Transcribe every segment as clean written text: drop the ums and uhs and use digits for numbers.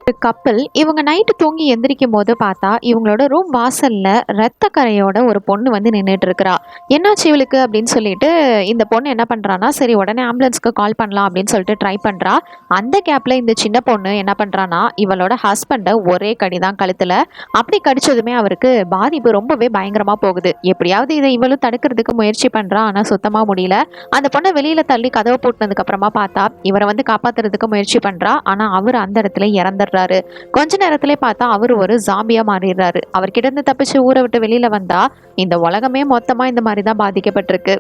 ஒரு கப்பல் இவங்க நைட்டு தூங்கி எந்திரிக்கும் போது பார்த்தா இவங்களோட ரூம் வாசல்ல ரத்த கரையோட ஒரு பொண்ணு வந்து நின்றுட்டு இருக்கிறா. என்னாச்சு இவளுக்கு அப்படின்னு சொல்லிட்டு இந்த பொண்ணு என்ன பண்றான்னா, சரி உடனே ஆம்புலன்ஸ்க்கு கால் பண்ணலாம் அப்படின்னு சொல்லிட்டு ட்ரை பண்றா. அந்த கேப்ல இந்த சின்ன பொண்ணு என்ன பண்றான்னா, இவளோட ஹஸ்பண்டை ஒரே கடிதான் கழுத்துல. அப்படி கடிச்சதுமே அவருக்கு பாதிப்பு ரொம்பவே பயங்கரமா போகுது. எப்படியாவது இதை இவளும் தடுக்கிறதுக்கு முயற்சி பண்றா, ஆனா சுத்தமா முடியல. அந்த பொண்ணை வெளியில தள்ளி கதவை பூட்டினதுக்கு அப்புறமா பார்த்தா இவரை வந்து காப்பாத்துறதுக்கு முயற்சி பண்றா. ஆனா அவர் அந்த இடத்துல இறந்துடுறாரு. கொஞ்ச நேரத்திலே பார்த்தா அவர் ஒரு ஜாம்பியா மாறிடுறாரு. அவர்கிட்ட இருந்து தப்பிச்சு ஊரை விட்டு வெளியில வந்தா இந்த உலகமே மொத்தமா இந்த மாதிரி தான் பாதிக்கப்பட்டிருக்கு.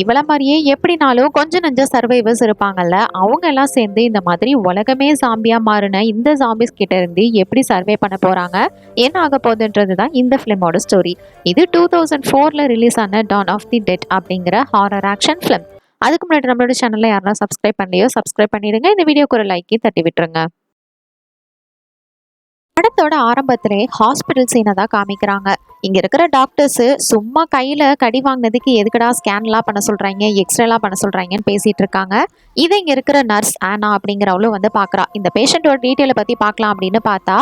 இவள மாதிரியே எப்படினாலும் கொஞ்சம் நஞ்ச சர்வைவர்ஸ் இருப்பாங்கல்ல, அவங்க எல்லாம் சேர்ந்து இந்த மாதிரி உலகமே ஜாம்பியா மாறின இந்த ஜாம்பிஸ் கிட்ட இருந்து எப்படி சர்வே பண்ண போறாங்க, என்ன ஆக போகுதுன்றது தான் இந்த ஃபிலிமோட ஸ்டோரி. இது 2004ல ரிலீஸ் ஆன டான் ஆஃப் தி டெட் அப்படிங்கிற ஹாரர் ஆக்ஷன் ஃபிலிம். அதுக்கு முன்னாடி நம்மளோட சேனல்ல யாரெல்லாம் சப்ஸ்கிரைப் பண்ணலையோ சப்ஸ்கிரைப் பண்ணிடுங்க. இந்த வீடியோக்கு ஒரு லைக்கே தட்டி விட்டுருங்க. படத்தோட ஆரம்பத்திலே ஹாஸ்பிட்டல் சீனை தான் காமிக்கிறாங்க. இங்க இருக்கிற டாக்டர்ஸ் சும்மா கையில கடி வாங்கினதுக்கு எதுக்கடா ஸ்கேன்லாம் பண்ண சொல்றாங்க, எக்ஸ்ரேலாம் பண்ண சொல்றாங்கன்னு பேசிட்டு இருக்காங்க. இதை இங்க இருக்கிற நர்ஸ் ஆனா அப்படிங்கிறவளும் வந்து பாக்குறா. இந்த பேஷண்டோட டீட்டெயிலை பத்தி பார்க்கலாம் அப்படின்னு பார்த்தா,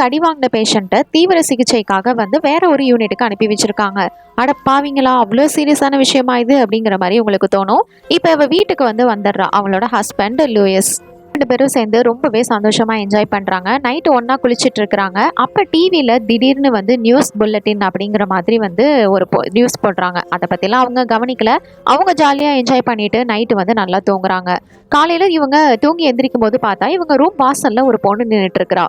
கடி வாங்கின பேஷண்ட்டை தீவிர சிகிச்சைக்காக வந்து வேற ஒரு யூனிட்டுக்கு அனுப்பி வச்சிருக்காங்க. அட பாவீங்களா, அவ்வளோ சீரியஸான விஷயமா இது அப்படிங்கிற மாதிரி உங்களுக்கு தோணும். இப்போ இவ வீட்டுக்கு வந்து வந்துடுறா. அவளோட ஹஸ்பண்ட் லூயிஸ். ரெண்டு பேரும் சேர்ந்து ரொம்பவே சந்தோஷமா என்ஜாய் பண்றாங்க. நைட்டு ஒன்னா குளிச்சிட்டு இருக்கிறாங்க. அப்ப டிவியில திடீர்னு வந்து நியூஸ் புல்லட்டின் அப்படிங்கிற மாதிரி வந்து ஒரு நியூஸ் போடுறாங்க. அதை பத்திலாம் அவங்க கவனிக்கல. அவங்க ஜாலியா என்ஜாய் பண்ணிட்டு நைட்டு வந்து நல்லா தூங்குறாங்க. காலையில இவங்க தூங்கி எந்திரிக்கும் போது பார்த்தா இவங்க ரூம் வாசல்ல ஒரு பொண்ணு நின்றுட்டு இருக்கிறா.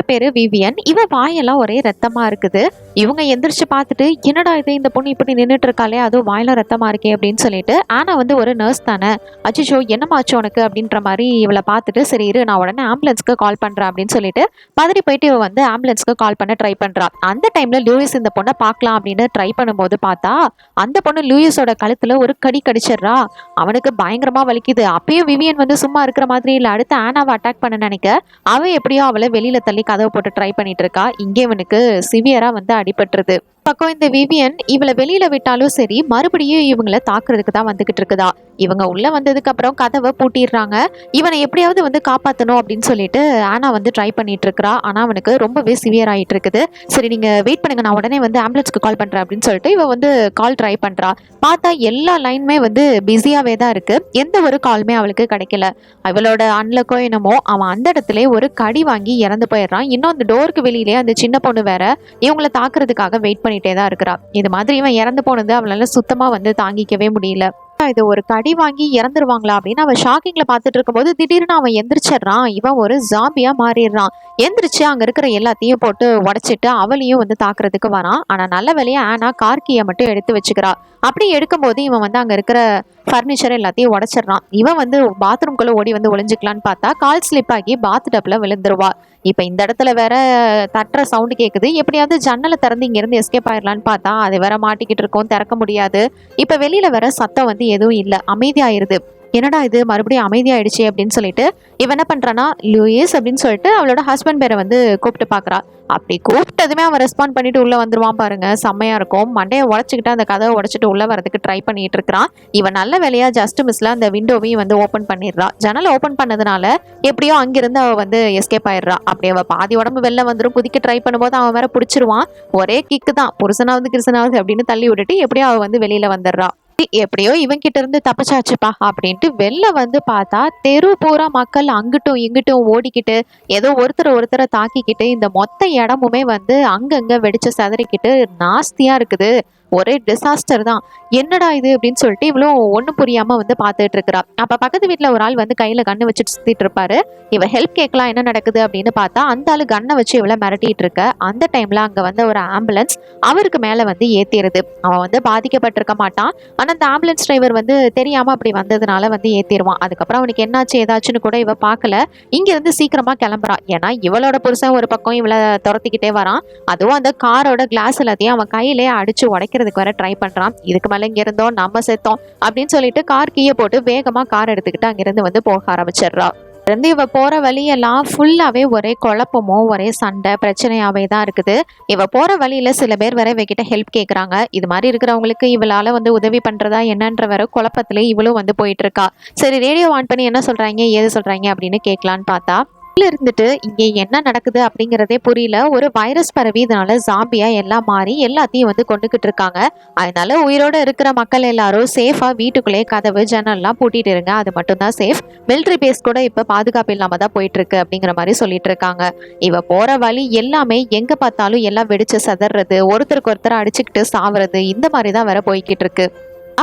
பேரு விவியன். இவ வாயெல்லாம் ஒரே ரத்தமா இருக்குது. இவங்க எந்திரிச்சு பார்த்துட்டு என்னடா இது, இந்த பொண்ணு இப்படி நின்றுட்டு இருக்காளே, அதுவும் வாயில ரத்தமா இருக்கே அப்படின்னு சொல்லிட்டு, ஆனா வந்து ஒரு நர்ஸ் தானே, அச்சிச்சோ என்னமாச்சு உனக்கு அப்படின்ற மாதிரி இவளை பார்த்துட்டு, சரி இரு நான் உடனே ஆம்புலன்ஸ்க்கு கால் பண்றேன் அப்படின்னு சொல்லிட்டு பதறி போயிட்டு இவ வந்து ஆம்புலன்ஸ்க்கு கால் பண்ண ட்ரை பண்றா. அந்த டைம்ல லூயிஸ் இந்த பொண்ணை பார்க்கலாம் அப்படின்னு ட்ரை பண்ணும்போது பார்த்தா அந்த பொண்ணு லூயிஸோட கழுத்துல ஒரு கடி கடிச்சிடுறா. அவனுக்கு பயங்கரமா வலிக்குது. அப்பயும் விவியன் வந்து சும்மா இருக்கிற மாதிரி இல்லை, அடுத்து ஆனாவை அட்டாக் பண்ண நினைக்க அவ எப்படியோ அவளை வெளியில தள்ளி கதவை போட்டு ட்ரை பண்ணிட்டு இருக்கா. இங்கே இவனுக்கு சிவியரா வந்து அடிபட்டுருது. பக்கம் இந்த விவியன் இவளை வெளியில விட்டாலும் சரி மறுபடியும் இவங்களை தாக்குறதுக்கு தான் வந்துகிட்டு இருக்குதா. இவங்க உள்ள வந்ததுக்கு அப்புறம் கதவை பூட்டிடுறாங்க. இவனை எப்படியாவது வந்து காப்பாற்றணும் அப்படின்னு சொல்லிட்டு ஆனா வந்து ட்ரை பண்ணிட்டு இருக்கிறா. ஆனா அவனுக்கு ரொம்பவே சிவியர் ஆயிட்டு இருக்குது. சரி நீங்க வெயிட் பண்ணுங்க, நான் உடனே வந்து ஆம்புலன்ஸ்க்கு கால் பண்றேன் அப்படின்னு சொல்லிட்டு இவ வந்து கால் ட்ரை பண்றா. பார்த்தா எல்லா லைனுமே வந்து பிஸியாவே தான் இருக்கு. எந்த ஒரு காலுமே அவளுக்கு கிடைக்கல. அவளோட அன்லக்கோ என்னமோ அவன் அந்த இடத்துல ஒரு கடி வாங்கி இறந்து போயிடுறான். இன்னும் அந்த டோருக்கு வெளியிலே அந்த சின்ன பொண்ணு வேற இவங்களை தாக்குறதுக்காக வெயிட் பண்ணிட்டே தான் இருக்கிறா. இது மாதிரி இவன் இறந்து போனது அவளால சுத்தமா வந்து தாங்கிக்கவே முடியல. இது ஒரு கடி வாங்கி இறந்துருவாங்களா அப்படின்னு அவன் ஷாக்கிங்ல பாத்துட்டு இருக்கும்போது திடீர்னு அவன் எந்திரிச்சிடறான். இவன் ஒரு ஜாம்பியா மாறிடுறான். எந்திரிச்சு அங்க இருக்கிற எல்லாத்தையும் போட்டு உடைச்சிட்டு அவளையும் வந்து தாக்குறதுக்கு வரான். ஆனா நல்ல வேலையா ஆனா கார் கீயை மட்டும் எடுத்து வச்சுக்கிறா. அப்படி எடுக்கும் போது இவன் வந்து அங்க இருக்கிற ஃபர்னிச்சர் எல்லாத்தையும் உடைச்சிடறான். இவன் வந்து பாத்ரூம்குள்ள ஓடி வந்து ஒளிஞ்சுக்கலான்னு பார்த்தா கால் ஸ்லிப் ஆகி பாத் டப்ல விழுந்துருவா. இப்ப இந்த இடத்துல வேற தட்டுற சவுண்டு கேக்குது. எப்படியாவது ஜன்னலை திறந்து இங்க இருந்து எஸ்கேப் ஆயிடலான்னு பார்த்தா அது வேற மாட்டிக்கிட்டு இருக்கும், திறக்க முடியாது. இப்ப வெளியில வேற சத்தம் வந்து எதுவும் இல்லை, அமைதியாயிருது. என்னடா இது மறுபடியும் அமைதியாயிடுச்சு அப்படின்னு சொல்லிட்டு இவன் என்ன பண்றானா, லூயிஸ் அப்படின்னு சொல்லிட்டு அவளோட ஹஸ்பண்ட் பேரை வந்து கூப்பிட்டு பாக்குறா. அப்படி கூப்பிட்டதுமே அவன் ரெஸ்பாண்ட் பண்ணிட்டு உள்ள வந்துருவான் பாருங்க, செம்மையா இருக்கும். மண்டையை உடச்சிக்கிட்டு அந்த கதவை உடச்சிட்டு உள்ள வரதுக்கு ட்ரை பண்ணிட்டு இருக்கிறான். இவன் நல்ல வேலையா ஜஸ்ட் மிஸ்ல அந்த விண்டோவையும் வந்து ஓப்பன் பண்ணிடுறா. ஜன்னலை ஓப்பன் பண்ணதுனால எப்படியோ அங்கிருந்து அவ வந்து எஸ்கேப் ஆயிடுறா. அப்படி அவ பாதி உடம்பு வெளில வந்துடும். குதிக்க ட்ரை பண்ணும்போது அவன் வேற பிடிச்சிருவான். ஒரே கிக்கு தான், புருஷனாவது கிருஷ்ணாவது அப்படின்னு தள்ளி விட்டுட்டு எப்படியோ அவ வந்து வெளியில வந்துடுறா. எப்படியோ இவன் கிட்ட இருந்து தப்பிச்சாச்சுப்பா அப்படின்ட்டு வெளில வந்து பார்த்தா தெரு பூரா மக்கள் அங்கிட்டும் இங்கிட்டும் ஓடிக்கிட்டு ஏதோ ஒருத்தரை தாக்கிக்கிட்டு இந்த மொத்த இடமுமே வந்து அங்கங்க வெடிச்சு சதறிக்கிட்டு நாஸ்தியா இருக்குது. ஒரே டிசாஸ்டர் தான். என்னடா இது அப்படின்னு சொல்லிட்டு இவ்வளோ ஒன்றும் புரியாம வந்து பார்த்துட்டு இருக்கிறா. அப்ப பக்கத்து வீட்டில் ஒரு ஆள் வந்து கையில கண்ணு வச்சுட்டு சுத்திட்டு இருப்பாரு. இவ ஹெல்ப் கேட்கலாம் என்ன நடக்குது அப்படின்னு பார்த்தா அந்த ஆளு கண்ணை வச்சு இவ்வளோ மிரட்டிட்டு இருக்க. அந்த டைம்ல அங்க வந்து ஒரு ஆம்புலன்ஸ் அவருக்கு மேல வந்து ஏத்திடுது. அவன் வந்து பாதிக்கப்பட்டிருக்க மாட்டான். ஆனா அந்த ஆம்புலன்ஸ் டிரைவர் வந்து தெரியாம அப்படி வந்ததுனால வந்து ஏத்திடுவான். அதுக்கப்புறம் அவனுக்கு என்னாச்சு ஏதாச்சுன்னு கூட இவ பார்க்கல. இங்க இருந்து சீக்கிரமா கிளம்புறா. ஏன்னா இவளோட புருஷன் ஒரு பக்கம் இவளை துரத்திக்கிட்டே வரான். அதுவும் அந்த காரோட கிளாஸ் எல்லாத்தையும் அவன் கையிலேயே அடிச்சு உடைக்கிறதுக்கு வர ட்ரை பண்றான். இதுக்கு மேல இங்க இருந்தோம் நம்ம செத்தோம் அப்படின்னு சொல்லிட்டு கார் கீயை போட்டு வேகமா கார் எடுத்துக்கிட்டு அங்கிருந்து வந்து போக ஆரம்பிச்சிடுறா. இருந்து இவ போற வழியெல்லாம் ஃபுல்லாவே ஒரே குழப்பமும் ஒரே சண்டை பிரச்சனையாவே தான் இருக்குது. இவ போற வழியில சில பேர் வர இவகிட்ட ஹெல்ப் கேட்கறாங்க. இது மாதிரி இருக்கிறவங்களுக்கு இவளால வந்து உதவி பண்றதா என்னன்ற வர குழப்பத்திலே இவளும் வந்து போயிட்டு இருக்கா. சரி ரேடியோ ஆன் பண்ணி என்ன சொல்றாங்க ஏது சொல்றாங்க அப்படின்னு கேட்கலான்னு பார்த்தா இருந்துட்டு இங்க என்ன நடக்குது அப்படிங்கறதே புரியல. ஒரு வைரஸ் பரவி இதனால ஜாம்பியா எல்லாம் மாறி எல்லாத்தையும் வந்து கொண்டுகிட்டு இருக்காங்க. அதனால உயிரோட இருக்கிற மக்கள் எல்லாரும் சேஃபா வீட்டுக்குள்ளேயே கதவு ஜன்னல்லாம் பூட்டிட்டு இருங்க, அது மட்டும் தான் சேஃப். மிலிட்ரி பேஸ் கூட இப்ப பாதுகாப்பு இல்லாம தான் போயிட்டு இருக்கு அப்படிங்கிற மாதிரி சொல்லிட்டு இருக்காங்க. இவ போற வழி எல்லாமே எங்க பார்த்தாலும் எல்லாம் வெடிச்சு சதறது, ஒருத்தருக்கு ஒருத்தர் அடிச்சுக்கிட்டு சாவறது, இந்த மாதிரி தான் வேற போய்கிட்டு இருக்கு.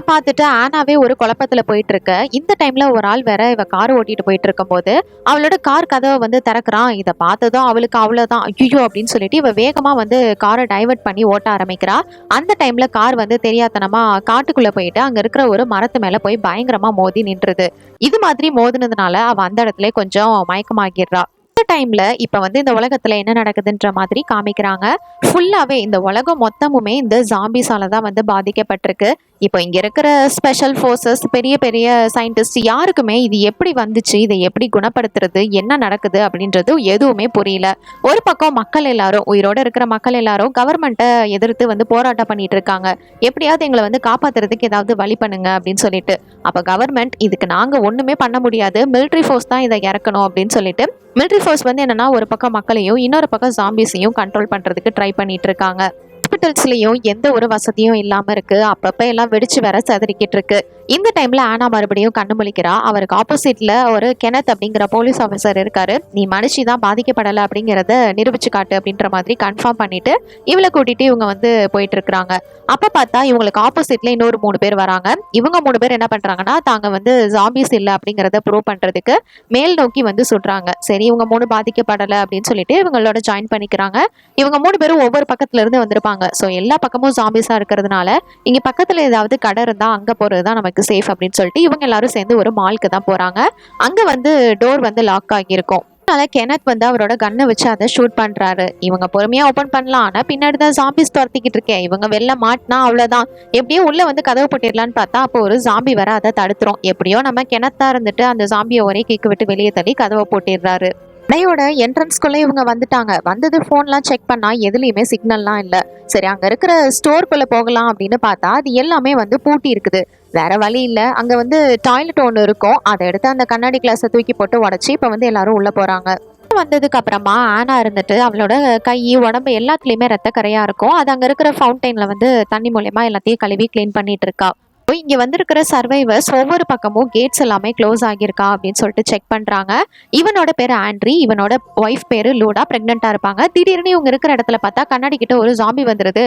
பார்த்துட்டு ஆனாவே ஒரு குழப்பத்துல போயிட்டு இருக்க. இந்த டைம்ல ஒரு ஆள் வேற இவ கார் ஓட்டிட்டு போயிட்டு இருக்கும் போது அவளோட கார் கதவை வந்து திறக்கிறான். இதை பார்த்ததும் அவளுக்கு அவ்வளவுதான், ஐயோ அப்படின்னு சொல்லிட்டு இவ வேகமா வந்து காரை டைவர்ட் பண்ணி ஓட்ட ஆரம்பிக்கிறா. அந்த டைம்ல கார் வந்து தெரியாதனமா காட்டுக்குள்ள போயிட்டு அங்க இருக்கிற ஒரு மரத்து மேல போய் பயங்கரமா மோதி நின்றுது. இது மாதிரி மோதினதுனால அவ அந்த இடத்துல கொஞ்சம் மயக்கமாகிடுறா. டைம்ல இப்ப வந்து இந்த உலகத்துல என்ன நடக்குதுன்ற மாதிரி காமிக்கிறாங்க. ஃபுல்லாவே இந்த உலகம் மொத்தமுமே இந்த ஜாம்பிஸால தான் வந்து பாதிக்கப்பட்டிருக்கு. இப்போ இங்க இருக்கிற ஸ்பெஷல் ஃபோர்ஸஸ், பெரிய பெரிய சயின்டிஸ்ட் யாருக்குமே இது எப்படி வந்துச்சு, இதை எப்படி குணப்படுத்துறது, என்ன நடக்குது அப்படின்றது எதுவுமே புரியல. ஒரு பக்கம் மக்கள் எல்லாரும், உயிரோட இருக்கிற மக்கள் எல்லாரும் கவர்மெண்ட்டை எதிர்த்து வந்து போராட்டம் பண்ணிட்டு இருக்காங்க. எப்படியாவது எங்களை வந்து காப்பாத்துறதுக்கு ஏதாவது வழி பண்ணுங்க அப்படின்னு சொல்லிட்டு. அப்ப கவர்மெண்ட் இதுக்கு நாங்க ஒண்ணுமே பண்ண முடியாது, மிலிட்ரி ஃபோர்ஸ் தான் இதை இறக்கணும் அப்படின்னு சொல்லிட்டு மிலிட்ரி ஃபோர்ஸ் வந்து என்னன்னா ஒரு பக்கம் மக்களையும் இன்னொரு பக்கம் ஜாம்பிஸையும் கண்ட்ரோல் பண்றதுக்கு ட்ரை பண்ணிட்டு இருக்காங்க. ஹாஸ்பிட்டல்ஸ்லயும் எந்த ஒரு வசதியும் இல்லாம இருக்கு. அப்பப்ப எல்லாம் வெடிச்சு வேற சதறிக்கிட்டு இருக்கு. இந்த டைம்ல ஆனா மறுபடியும் கண்ணு முழிக்கிறா. அவருக்கு ஆப்போசிட்ல ஒரு கெனத் அப்படிங்கிற போலீஸ் ஆஃபீஸர் இருக்காரு. நீ மனுஷி தான் பாதிக்கப்படலை அப்படிங்கிறத நிரூபிச்சு காட்டு அப்படின்ற மாதிரி கன்ஃபார்ம் பண்ணிட்டு இவளை கூட்டிட்டு இவங்க வந்து போயிட்டு இருக்கிறாங்க. அப்ப பார்த்தா இவங்களுக்கு ஆப்போசிட்ல இன்னொரு 3 பேர் வராங்க. இவங்க 3 பேர் என்ன பண்றாங்கன்னா தாங்க வந்து ஜாம்பிஸ் இல்லை அப்படிங்கறத ப்ரூவ் பண்றதுக்கு மேல் நோக்கி வந்து சுடுறாங்க. சரி இவங்க 3 பாதிக்கப்படலை அப்படின்னு சொல்லிட்டு இவங்களோட ஜாயின் பண்ணிக்கிறாங்க. இவங்க 3 பேரும் ஒவ்வொரு பக்கத்துல இருந்து வந்திருப்பாங்க. ஸோ எல்லா பக்கமும் ஜாம்பிஸா இருக்கிறதுனால இங்க பக்கத்துல ஏதாவது கடை இருந்தா அங்க போறதுதான் நமக்கு சேஃப் அப்படின்னு சொல்லிட்டு இவங்க எல்லாரும் சேர்ந்து ஒரு மால்க்கு தான் போறாங்க. அங்க வந்து டோர் வந்து லாக் ஆகியிருக்கும். அதனால கெனத் வந்து அவரோட கண்ணை வச்சு அதை ஷூட் பண்றாரு. இவங்க பொறுமையா ஓபன் பண்ணலாம், ஆனா பின்னாடி தான் ஜாம்பிஸ் துரத்திக்கிட்டு இருக்கேன். இவங்க வெளில மாட்டினா அவ்வளவுதான். எப்படியோ உள்ள வந்து கதவு போட்டிடலான்னு பார்த்தா அப்போ ஒரு ஜாம்பி வர அதை தடுத்துரும். எப்படியோ நம்ம கெனத்தா இருந்துட்டு அந்த ஜாம்பியை ஒரே கிக்கு விட்டு வெளியே தள்ளி கதவை போட்டிடுறாரு. கடையோட என்ட்ரன்ஸ்குள்ளே இவங்க வந்துட்டாங்க. வந்தது ஃபோன்லாம் செக் பண்ணா எதுலையுமே சிக்னல்லாம் இல்லை. சரி அங்க இருக்கிற ஸ்டோர்க்குள்ள போகலாம் அப்படின்னு பார்த்தா அது எல்லாமே வந்து பூட்டி இருக்குது. வேற வழி இல்லை. அங்க வந்து டாய்லெட் ஒன்று இருக்கும். அதை எடுத்து அந்த கண்ணாடி கிளாஸை தூக்கி போட்டு உடச்சி இப்போ வந்து எல்லாரும் உள்ள போறாங்க. வந்ததுக்கு அப்புறமா ஆனா இருந்துட்டு அவளோட கை உடம்பு எல்லாத்துலயுமே ரத்த கரையா இருக்கும். அது அங்க இருக்கிற ஃபவுண்டைன்ல வந்து தண்ணி மூலயமா எல்லாத்தையும் கழுவி கிளீன் பண்ணிட்டு இருக்கா. இங்க வந்திருக்கிற சர்வைவர்ஸ் ஒவ்வொரு பக்கமும் கேட்ஸ் எல்லாமே க்ளோஸ் ஆகியிருக்கா அப்படின்னு சொல்லிட்டு செக் பண்றாங்க. இவனோட பேரு ஆண்ட்ரி, இவனோட ஒய்ஃப் பேரு லூடா, பிரெக்னெண்டா இருப்பாங்க. திடீர்னு இவங்க இருக்கிற இடத்துல பார்த்தா கண்ணாடி கிட்ட ஒரு ஜாம்பி வந்துருது.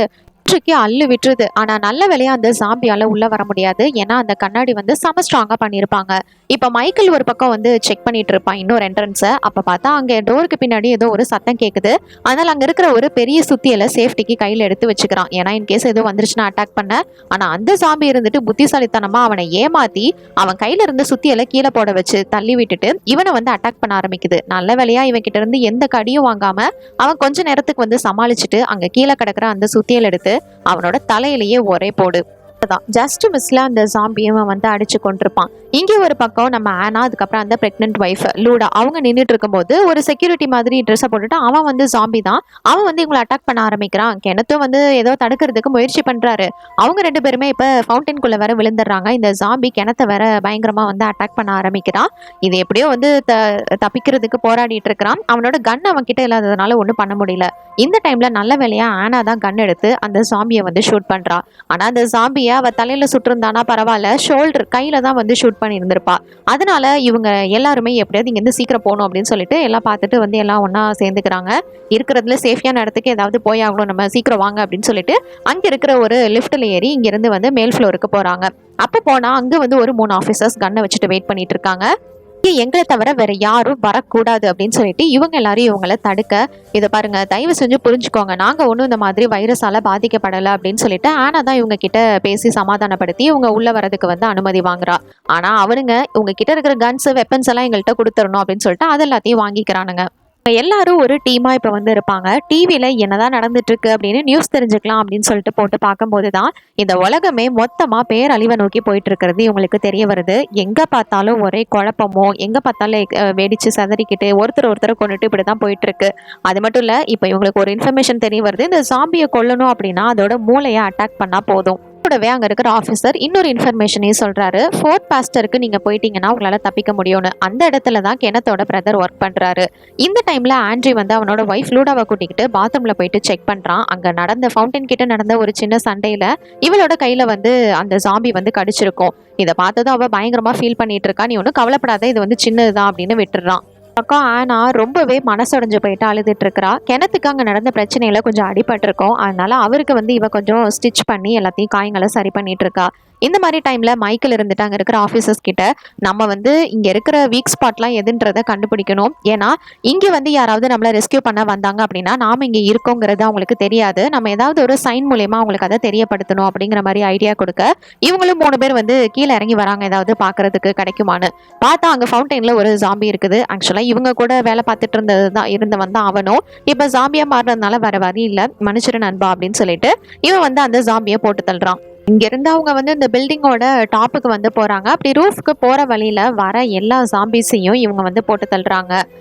அள்ளு விட்டுருது. ஆனா நல்ல வேலையா அந்த ஜாம்பியால உள்ள வர முடியாது. ஏன்னா அந்த கண்ணாடி வந்து செம ஸ்ட்ராங்கா பண்ணிருப்பாங்க. இப்ப மைக்கேல் ஒரு பக்கம் வந்து செக் பண்ணிட்டு இருப்பான் இன்னொரு என்ட்ரன்ஸை. அப்ப பார்த்தா அங்க டோருக்கு பின்னாடி ஏதோ ஒரு சத்தம் கேக்குது. அதனால அங்க இருக்கிற ஒரு பெரிய சுத்தியலை சேஃப்டிக்கு கையில எடுத்து வச்சுக்கிறான். ஏன்னா இன்கேஸ் ஏதோ வந்துருச்சுன்னா அட்டாக் பண்ண. ஆனா அந்த ஜாம்பி இருந்துட்டு புத்திசாலித்தனமா அவனை ஏமாத்தி அவன் கையில இருந்த சுத்தியலை கீழே போட வச்சு தள்ளி விட்டுட்டு இவனை வந்து அட்டாக் பண்ண ஆரம்பிக்குது. நல்ல வேலையா இவன் கிட்ட இருந்து எந்த கடியும் வாங்காம அவன் கொஞ்ச நேரத்துக்கு வந்து சமாளிச்சுட்டு அங்க கீழே கிடக்குற அந்த சுத்தியல் எடுத்து அவனோட தலையிலேயே ஒரே போடு. ஜஸ்ட் மிஸ்ல அந்த ஜாம்பியை வந்து அடிச்சு கொண்டிருப்பான். இங்கே ஒரு பக்கம் நம்ம ஆனா, அதுக்கப்புறம் அந்த பிரெக்னென்ட் ஒய்ஃப் லூடா அவங்க நின்றுட்டு இருக்கும்போது ஒரு செக்யூரிட்டி மாதிரி ட்ரெஸ்ஸை போட்டுட்டு அவன் வந்து ஜாம்பி தான். அவன் வந்து இவங்களை அட்டாக் பண்ண ஆரம்பிக்கிறான். கிணத்தும் வந்து ஏதோ தடுக்கிறதுக்கு முயற்சி பண்றாரு. அவங்க 2 பேருமே இப்ப ஃபவுண்டைன்குள்ள வேற விழுந்துடுறாங்க. இந்த ஜாம்பி கிணத்தை வேற பயங்கரமா வந்து அட்டாக் பண்ண ஆரம்பிக்கிறான். இது எப்படியோ வந்து தப்பிக்கிறதுக்கு போராடிட்டு இருக்கிறான். அவனோட கன் அவன் கிட்ட இல்லாததுனால ஒன்றும் பண்ண முடியல. இந்த டைம்ல நல்ல வேலையா ஆனா தான் கன் எடுத்து அந்த ஜாம்பியை வந்து ஷூட் பண்றா. ஆனா அந்த ஜாம்பியை அவ தலையில சுட்டிருந்தானா பரவாயில்ல, ஷோல்டர் கையில தான் வந்து ஷூட் பண்ணி இருந்திருப்பா. அதனால இவங்க எல்லாருமே எப்படியாவது இங்க இருந்து சீக்கிரம் போகணும் அப்படின்னு சொல்லிட்டு எல்லாம் பார்த்துட்டு வந்து எல்லாம் ஒன்னா சேர்ந்துக்கிறாங்க. இருக்கிறதுல சேஃபியான இடத்துக்கு ஏதாவது போய் ஆகணும், நம்ம சீக்கிரம் வாங்க அப்படின்னு சொல்லிட்டு அங்க இருக்கிற ஒரு லிஃப்ட்ல ஏறி இங்க இருந்து வந்து மேல் ஃப்ளோருக்கு போறாங்க. அப்ப போனா அங்க வந்து ஒரு 3 ஆபீசர்ஸ் கன்னை வச்சுட்டு வெயிட் பண்ணிட்டு இருக்காங்க. எங்களை தவிர வேற யாரும் வரக்கூடாது அப்படின்னு சொல்லிட்டு இவங்க எல்லாரும் இவங்களை தடுக்க, இதை பாருங்க தயவு செஞ்சு புரிஞ்சுக்கோங்க, நாங்க ஒன்றும் இந்த மாதிரி வைரஸால பாதிக்கப்படலை அப்படின்னு சொல்லிட்டு ஆனா தான் இவங்க கிட்ட பேசி சமாதானப்படுத்தி இவங்க உள்ள வரதுக்கு வந்து அனுமதி வாங்குறா. ஆனா அவனுங்க உங்க கிட்ட இருக்கிற கன்ஸ் வெப்பன்ஸ் எல்லாம் எங்கள்கிட்ட கொடுத்துடணும் அப்படின்னு சொல்லிட்டு அது எல்லாத்தையும் வாங்கிக்கிறானுங்க. எல்லாரும் ஒரு டீமா இப்ப வந்து இருப்பாங்க. டிவில என்னதான் நடந்துட்டு இருக்கு அப்படின்னு நியூஸ் தெரிஞ்சுக்கலாம் அப்படின்னு சொல்லிட்டு போட்டு பார்க்கும்போது தான் இந்த உலகமே மொத்தமா பேரழிவை நோக்கி போயிட்டு இருக்கிறது இவங்களுக்கு தெரிய வருது. எங்க பார்த்தாலும் ஒரே குழப்பமோ, எங்க பார்த்தாலும் வெடிச்சு சதறிக்கிட்டு ஒருத்தர் கொண்டுட்டு இப்படிதான் போயிட்டு இருக்கு. அது மட்டும் இல்ல, இப்ப இவங்களுக்கு ஒரு இன்ஃபர்மேஷன் தெரிய வருது, இந்த ஜாம்பியை கொல்லணும் அப்படின்னா அதோட மூளையை அட்டாக் பண்ணா போதும். கூடவே அங்க இருக்கிற ஆஃபீஸர் இன்னொரு இன்ஃபர்மேஷனையும் சொல்றாரு. ஃபோர்த் பாஸ்டருக்கு நீங்க போயிட்டீங்கன்னா உங்களால தப்பிக்க முடியும்னு. அந்த இடத்துல தான் கெனத்தோட பிரதர் ஒர்க் பண்றாரு. இந்த டைம்ல ஆண்ட்ரி வந்து அவனோட ஒய்ஃப் லூடாவை கூட்டிக்கிட்டு பாத்ரூம்ல போயிட்டு செக் பண்றான். அங்க நடந்த ஃபவுண்டன் கிட்ட நடந்த ஒரு சின்ன சண்டையில இவளோட கையில வந்து அந்த ஜாம்பி வந்து கடிச்சிருக்கும். இதை பார்த்ததும் அவ பயங்கரமா ஃபீல் பண்ணிட்டு இருக்கா. நீ ஒன்றும் கவலைப்படாத, இது வந்து சின்னதுதான் அப்படின்னு விட்டுறான். பக்கம் ஆனா ரொம்பவே மனசுடைஞ்சு போயிட்டு அழுதுட்டு இருக்கிறா. கிணத்துக்கு அங்க நடந்த பிரச்சனையில கொஞ்சம் அடிபட்டிருக்கும். அதனால அவருக்கு வந்து இவ கொஞ்சம் ஸ்டிச் பண்ணி எல்லாத்தையும் காயங்களை சரி பண்ணிட்டு இருக்கா. இந்த மாதிரி டைம்ல மைக்கேல் இருந்துட்டு அங்க இருக்கிற ஆஃபீஸர்ஸ் கிட்ட நம்ம வந்து இங்க இருக்கிற வீக் ஸ்பாட்லாம் எதுன்றதை கண்டுபிடிக்கணும். ஏன்னா இங்க வந்து யாராவது நம்மளை ரெஸ்கியூ பண்ண வந்தாங்க அப்படின்னா நாம இங்க இருக்கோங்கிறது அவங்களுக்கு தெரியாது. நம்ம ஏதாவது ஒரு சைன் மூலியமா அவங்களுக்கு அதை தெரியப்படுத்தணும் அப்படிங்கிற மாதிரி ஐடியா கொடுக்க இவங்களும் 3 பேர் வந்து கீழே இறங்கி வராங்க. ஏதாவது பாக்குறதுக்கு கிடைக்குமான்னு பார்த்தா அங்க ஃபவுண்டைன்ல ஒரு ஜாம்பி இருக்குது. ஆக்சுவலா இவங்க கூட வேலை பார்த்துட்டு இருந்தவன் தான் அவனும். இப்ப ஜாம்பியா மாறினதுனால வர வரி இல்ல, மனுஷரு நண்பா அப்படின்னு சொல்லிட்டு இவன் வந்து அந்த ஜாம்பியை போட்டு தள்ளுறான். இங்க இருந்து அவங்க வந்து இந்த பில்டிங்கோட டாப்புக்கு வந்து போறாங்க. அப்படி ரூஃப்க்கு போற வழியில வர எல்லா ஜாம்பிஸையும் இவங்க வந்து போட்டு தள்ளுறாங்க.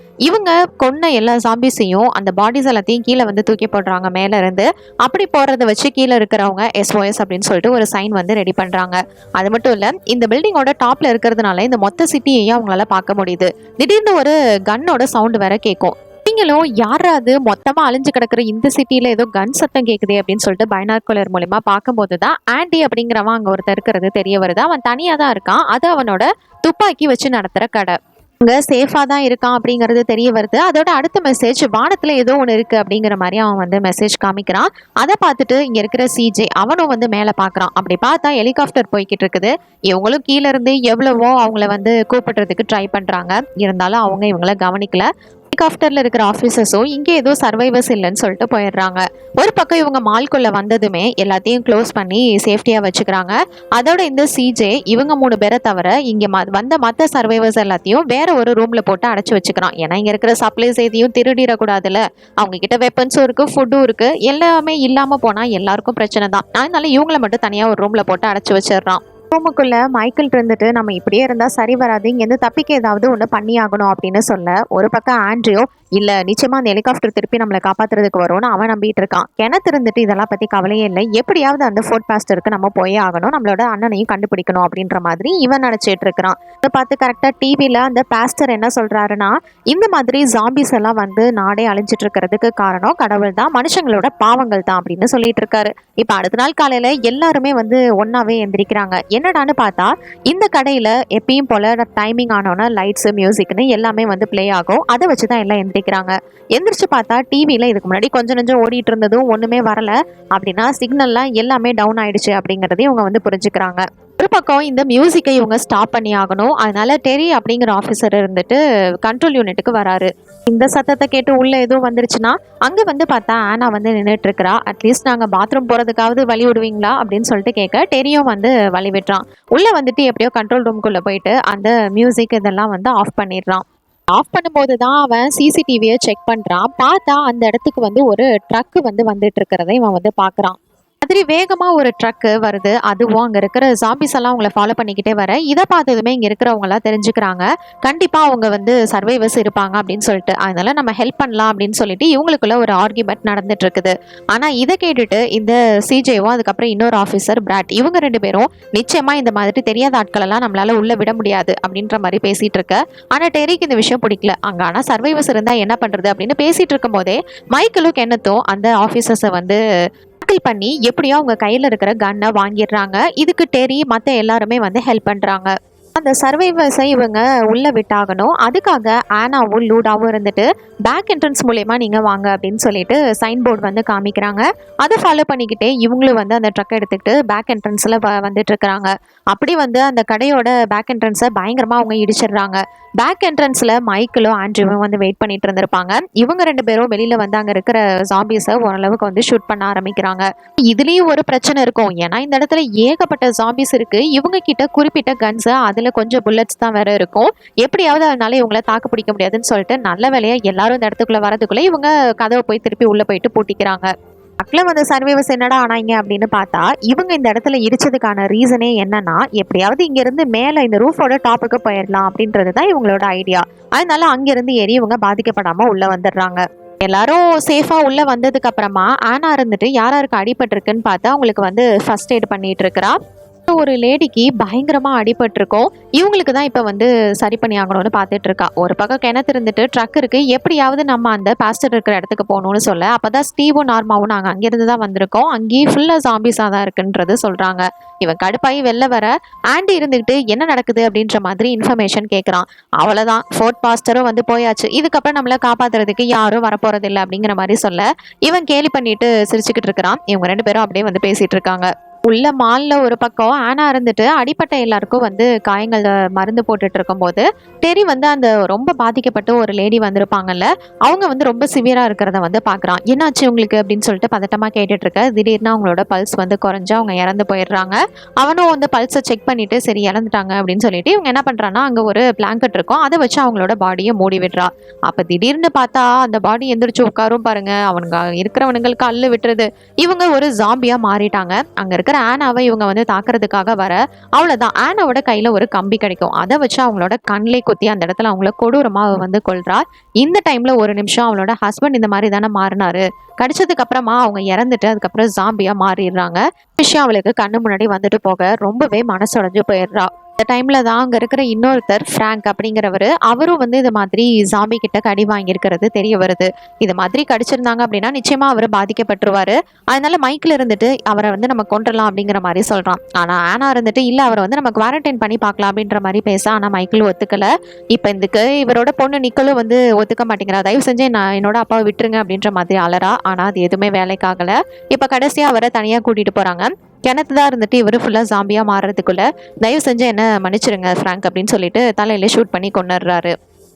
இவங்க கொன்ன எல்லா ஜாம்பிஸையும் அந்த பாடிஸ் எல்லாத்தையும் கீழே வந்து தூக்கி போடுறாங்க மேல இருந்து. அப்படி போறதை வச்சு கீழே இருக்கிறவங்க SOS அப்படின்னு சொல்லிட்டு ஒரு சைன் வந்து ரெடி பண்றாங்க. அது மட்டும் இல்ல, இந்த பில்டிங்கோட டாப்ல இருக்கிறதுனால இந்த மொத்த சிட்டியையும் அவங்களால பார்க்க முடியுது. திடீர்னு ஒரு கன்னோட சவுண்ட் வேற கேட்கும். நீங்களும் யாராவது மொத்தமா அழிஞ்சு கிடக்குற இந்த சிட்டில ஏதோ கன் சத்தம் கேக்குதே அப்படின்னு சொல்லிட்டு பைனாக்குலர் மூலமா பார்க்கும்போது தான் ஆண்டி அப்படிங்கிறவன் அங்க ஒருத்தர் இருக்கிறது தெரிய வருது. அவன் தனியா தான் இருக்கான். அது அவனோட துப்பாக்கி வச்சு நடத்துற கடை. அங்க சேஃபா தான் இருக்கான் அப்படிங்கிறது தெரிய வருது. அதோட அடுத்த மெசேஜ் வானத்துல ஏதோ ஒன்று இருக்கு அப்படிங்கிற மாதிரி அவன் வந்து மெசேஜ் காமிக்கிறான். அதை பார்த்துட்டு இங்க இருக்கிற CJ அவனும் வந்து மேல பாக்குறான். அப்படி பார்த்தா ஹெலிகாப்டர் போய்கிட்டு இருக்குது. இவங்களும் கீழே இருந்து எவ்வளவோ அவங்கள வந்து கூப்பிடுறதுக்கு ட்ரை பண்றாங்க. இருந்தாலும் அவங்க இவங்கள கவனிக்கல. ஹெலிகாப்டர்ல இருக்கிற ஆஃபீஸர்ஸும் இங்கே ஏதோ சர்வைவர்ஸ் இல்லைன்னு சொல்லிட்டு போயிடுறாங்க. ஒரு பக்கம் இவங்க மால்குள்ள வந்ததுமே எல்லாத்தையும் க்ளோஸ் பண்ணி சேஃப்டியா வச்சுக்கிறாங்க. அதோட இந்த CJ இவங்க 3 பேரை தவிர இங்க வந்த மற்ற சர்வைவர்ஸ் எல்லாத்தையும் வேற ஒரு ரூம்ல போட்டு அடைச்சு வச்சுக்கிறான். ஏன்னா இங்க இருக்கிற சப்ளைஸ் எதையும் திருடிடக்கூடாதுல்ல. அவங்க கிட்ட வெப்பன்ஸும் இருக்கு, ஃபுட்டும் இருக்கு. எல்லாமே இல்லாம போனா எல்லாருக்கும் பிரச்சனை தான். அதனால இவங்களை மட்டும் தனியா ஒரு ரூம்ல போட்டு அடைச்சு வச்சிடறான். ரூமுக்குள்ள மைக்கேல் இருந்துட்டு நம்ம இப்படியே இருந்தா சரி வராது, இங்கேருந்து தப்பிக்க ஏதாவது ஒன்று பண்ணி ஆகணும் அப்படின்னு சொல்ல, ஒரு பக்கம் ஆண்ட்ரியோ இல்ல நிச்சயமா அந்த ஹெலிகாப்டர் திருப்பி நம்மளை காப்பாத்துறதுக்கு வரும்னு அவன் நம்பிட்டு இருக்கான். கிணத்து இருந்துட்டு இதெல்லாம் பத்தி கவலையே இல்லை, எப்படியாவது அந்த ஃபோர்ட் பாஸ்டருக்கு நம்ம போயே ஆகணும், நம்மளோட அண்ணனையும் கண்டுபிடிக்கணும் அப்படின்ற மாதிரி இவன் நினைச்சிட்டு இருக்கிறான். இதை பார்த்து கரெக்டா டிவில அந்த பாஸ்டர் என்ன சொல்றாருன்னா, இந்த மாதிரி ஜாம்பிஸ் எல்லாம் வந்து நாடே அழிஞ்சிட்டு இருக்கிறதுக்கு காரணம் கடவுள் தான், மனுஷங்களோட பாவங்கள் தான் அப்படின்னு சொல்லிட்டு இருக்காரு. இப்ப அடுத்த நாள் காலையில எல்லாருமே வந்து ஒன்னாவே எந்திரிக்கிறாங்க. என்னடான்னு பார்த்தா இந்த கடையில எப்பயும் போல டைமிங் ஆனோன்னா லைட்ஸ் மியூசிக்னு எல்லாமே வந்து பிளே ஆகும். அதை வச்சுதான் எல்லாம் எந்திரிக்கிறாங்க. எந்திரிச்சு பார்த்தா டிவில இதுக்கு முன்னாடி கொஞ்சம் நெஞ்சம் ஓடிட்டு இருந்ததும் ஒண்ணுமே வரல. அப்படின்னா சிக்னல்லாம் எல்லாமே டவுன் ஆயிடுச்சு அப்படிங்கறதையும் இவங்க வந்து புரிஞ்சுக்கிறாங்க. ஒரு பக்கம் இந்த மியூசிக்கை இவங்க ஸ்டாப் பண்ணி ஆகணும். அதனால டெரி அப்படிங்கிற ஆஃபீஸர் இருந்துட்டு கண்ட்ரோல் யூனிட்டுக்கு வராரு. இந்த சத்தத்தை கேட்டு உள்ள எதுவும் வந்துருச்சுன்னா அங்க வந்து பார்த்தா ஆனா வந்து நின்றுட்டு இருக்கிறா. அட்லீஸ்ட் நாங்க பாத்ரூம் போறதுக்காவது வழி விடுவீங்களா அப்படின்னு சொல்லிட்டு கேட்க டெரியும் வந்து வழி விட்டுறான். உள்ள வந்துட்டு எப்படியோ கண்ட்ரோல் ரூம்குள்ள போயிட்டு அந்த மியூசிக் இதெல்லாம் வந்து ஆஃப் பண்ணிடுறான். ஆஃப் பண்ணும்போது தான் அவன் CCTVயை செக் பண்றான். பார்த்தா அந்த இடத்துக்கு வந்து ஒரு ட்ரக் வந்து வந்துட்டு இருக்கிறதை இவன் வந்து பாக்குறான். மாதிரி வேகமா ஒரு ட்ரக் வருது. அதுவும் அங்க இருக்கிற ஜாம்பிஸ் எல்லாம் அவங்கள ஃபாலோ பண்ணிக்கிட்டே வர இதை பார்த்ததுமே இங்க இருக்கிறவங்க எல்லாம் தெரிஞ்சுக்கிறாங்க. கண்டிப்பா அவங்க வந்து சர்வைவர்ஸ் இருப்பாங்க அப்படின்னு சொல்லிட்டு, அதனால நம்ம ஹெல்ப் பண்ணலாம் அப்படின்னு சொல்லிட்டு இவங்களுக்குள்ள ஒரு ஆர்கியூமெண்ட் நடந்துட்டு இருக்குது. ஆனா இதை கேட்டுட்டு இந்த CJவும் அதுக்கப்புறம் இன்னொரு ஆஃபீஸர் பிராட் இவங்க 2 பேரும் நிச்சயமா இந்த மாதிரி தெரியாத ஆட்கள் எல்லாம் நம்மளால உள்ள விட முடியாது அப்படின்ற மாதிரி பேசிட்டு இருக்க. ஆனா டெரிக்கு இந்த விஷயம் பிடிக்கல. அங்க ஆனா சர்வைவர்ஸ் இருந்தா என்ன பண்றது அப்படின்னு பேசிட்டு இருக்கும் போதே மைக்கேலும் கென்னத்தும் அந்த ஆஃபீஸர்ஸை வந்து பண்ணி எப்படியோ அவங்க கையில இருக்கிற கன்னை வாங்கிடுறாங்க. இதுக்கு டெரி மத்த எல்லாருமே வந்து ஹெல்ப் பண்றாங்க. அந்த சர்வைவர்ஸை இவங்க உள்ள விட்டாகணும். அதுக்காக ஆனாவும் லூடாவும் இருந்துட்டு பேக் என்ட்ரன்ஸ் மூலயமா நீங்க வாங்க அப்படின்னு சொல்லிட்டு சைன் போர்டு வந்து காமிக்கிறாங்க. அதை ஃபாலோ பண்ணிக்கிட்டே இவங்களும் வந்து அந்த ட்ரக் எடுத்துக்கிட்டு பேக் என்ட்ரன்ஸ்ல வந்துட்டு இருக்கிறாங்க. அப்படி வந்து அந்த கடையோட பேக் என்ட்ரன்ஸை பயங்கரமா அவங்க இடிச்சிடுறாங்க. பேக் என்ட்ரன்ஸ்ல மைக்கேலும் ஆண்ட்ரியும் வந்து வெயிட் பண்ணிட்டு இருந்திருப்பாங்க. இவங்க 2 பேரும் வெளியில வந்து அங்க இருக்கிற ஜாம்பிஸை ஓரளவுக்கு வந்து ஷூட் பண்ண ஆரம்பிக்கிறாங்க. இதுலயும் ஒரு பிரச்சனை இருக்கும். ஏன்னா இந்த இடத்துல ஏகப்பட்ட ஜாம்பிஸ் இருக்கு. இவங்க கிட்ட குறிப்பிட்ட கன்ஸ், அதுல கொஞ்சம் புல்லட்ஸ் தான் வேற இருக்கும். எப்படியாவது அதனால இவங்களை தாக்கு பிடிக்க முடியாதுன்னு சொல்லிட்டு நல்ல வேலையா எல்லாரும் இந்த இடத்துக்குள்ள வரதுக்குள்ள இவங்க கதவை போய் திருப்பி உள்ள போயிட்டு பூட்டிக்கிறாங்க. மக்கள வந்து சர்வைவர்ஸ் என்னடா ஆனாங்க அப்படின்னு பார்த்தா இவங்க இந்த இடத்துல இடிச்சதுக்கான ரீசனே என்னன்னா, எப்படியாவது இங்க இருந்து மேல இந்த ரூஃபோட டாப்புக்கு போயிடலாம் அப்படின்றது தான் இவங்களோட ஐடியா. அதனால அங்கிருந்து ஏறி இவங்க பாதிக்கப்படாம உள்ள வந்துடுறாங்க. எல்லாரும் சேஃபா உள்ள வந்ததுக்கு அப்புறமா ஆனா இருந்துட்டு யார் யாருக்கு அடிபட்டிருக்குன்னு பார்த்து அவங்களுக்கு வந்து ஃபர்ஸ்ட் எய்ட் பண்ணிட்டு இருக்கிறா. ஒரு லேடிக்கு பயங்கரமா அடிபட்டிருக்கும். இவங்களுக்கு தான் இப்ப வந்து சரி பண்ணி ஆகணும்னு பார்த்துட்டு இருக்கா. ஒரு பக்கம் கிணத்து இருந்துட்டு ட்ரக் இருக்கு, எப்படியாவது நம்ம அந்த பாஸ்டர் இருக்கிற இடத்துக்கு போகணும்னு சொல்ல, அப்பதான் ஸ்டீவும் நார்மாவும் நாங்க அங்கிருந்து தான் வந்திருக்கோம், அங்கேயும் ஃபுல்லா ஜாம்பிஸா தான் இருக்குன்றது சொல்றாங்க. இவன் கடுப்பாயி வெளில வர ஆண்டி இருந்துகிட்டு என்ன நடக்குது அப்படின்ற மாதிரி இன்ஃபர்மேஷன் கேட்கறான். அவ்வளவுதான், ஃபோர்ட் பாஸ்டரும் வந்து போயாச்சு, இதுக்கப்புறம் நம்மள காப்பாத்துறதுக்கு யாரும் வரப்போறது இல்லை அப்படிங்கிற மாதிரி சொல்ல இவன் கேலி பண்ணிட்டு சிரிச்சுக்கிட்டு இருக்கிறான். இவங்க 2 பேரும் அப்படியே வந்து பேசிட்டு இருக்காங்க. உள்ள மால்ல ஒரு பக்கம் ஆனா இருந்துட்டு அடிப்பட்ட எல்லாருக்கும் வந்து காயங்கள் மருந்து போட்டுட்டு இருக்கும்போது டெரி வந்து அந்த ரொம்ப பாதிக்கப்பட்ட ஒரு லேடி வந்திருப்பாங்கல்ல, அவங்க வந்து ரொம்ப சிவியரா இருக்கிறத வந்து பாக்குறான். என்னாச்சு உங்களுக்கு அப்படின்னு சொல்லிட்டு பதட்டமா கேட்டுட்டு இருக்க, திடீர்னு அவங்களோட பல்ஸ் வந்து குறைஞ்சு அவங்க இறந்து போயிடுறாங்க. அவனும் வந்து பல்ஸை செக் பண்ணிட்டு சரி இறந்துட்டாங்க அப்படின்னு சொல்லிட்டு இவங்க என்ன பண்றான்னா அங்க ஒரு பிளாங்கெட் இருக்கும், அதை வச்சு அவங்களோட பாடியை மூடி விடுறா. அப்ப திடீர்னு பார்த்தா அந்த பாடி எந்திரிச்சு உட்காரும் பாருங்க, அவனுங்க இருக்கிறவனுங்களுக்கு அள்ளு விட்டுறது. இவங்க ஒரு ஜாம்பியா மாறிட்டாங்க. அங்க இருக்கிற ஆனாவை இவங்க வந்து தாக்குறதுக்காக வர அவ்வளவுதான், ஆனாவோட கையில ஒரு கம்பி கிடைக்கும், அதை வச்சு அவங்களோட கண்ணிலே குத்தி அந்த இடத்துல அவங்கள கொடூரமா வந்து கொல்றா. இந்த டைம்ல ஒரு நிமிஷம் அவளோட ஹஸ்பண்ட் இந்த மாதிரி தானே மாறினாரு, கடிச்சதுக்கு அப்புறமா அவங்க இறந்துட்டு அதுக்கப்புறம் ஜாம்பியா மாறிடுறாங்க. விஷயம் அவளுக்கு கண்ணு முன்னாடி வந்துட்டு போக ரொம்பவே மனசுடைஞ்சு போயிடுறா. இந்த டைம்ல தான் அங்க இருக்கிற இன்னொருத்தர் ஃப்ராங்க் அப்படிங்கிறவரு, அவரும் வந்து இது மாதிரி ஜாம்பி கிட்ட கடி வாங்கியிருக்கிறது தெரிய வருது. இது மாதிரி கடிச்சிருந்தாங்க அப்படின்னா நிச்சயமா அவர் பாதிக்கப்பட்டுருவாரு, அதனால மைக்கில் இருந்துட்டு அவரை வந்து நம்ம கொண்டுடலாம் அப்படிங்கிற மாதிரி சொல்றான். ஆனா ஆனா இருந்துட்டு இல்ல, அவரை வந்து நம்ம குவாரண்டைன் பண்ணி பார்க்கலாம் அப்படின்ற மாதிரி பேச, ஆனா மைக்கிள் ஒத்துக்கல. இப்ப இதுக்கு இவரோட பொண்ணு நிக்கலும் வந்து ஒத்துக்க மாட்டேங்கிறா. தயவு செஞ்சு நான் என்னோட அப்பாவை விட்டுருங்க அப்படின்ற மாதிரி அலறா. ஆனா அது எதுவுமே வேலைக்காகல. இப்ப கடைசியா அவரை தனியா கூட்டிட்டு போறாங்க. கிணத்து தான் இருந்துட்டு இவரு ஃபுல்லா ஜாம்பியா மாறுறதுக்குள்ள தயவு செஞ்சு என்ன மன்னிச்சிருங்க ஃப்ராங்க் அப்படின்னு சொல்லிட்டு தலையில ஷூட் பண்ணி கொண்டுடுறாரு.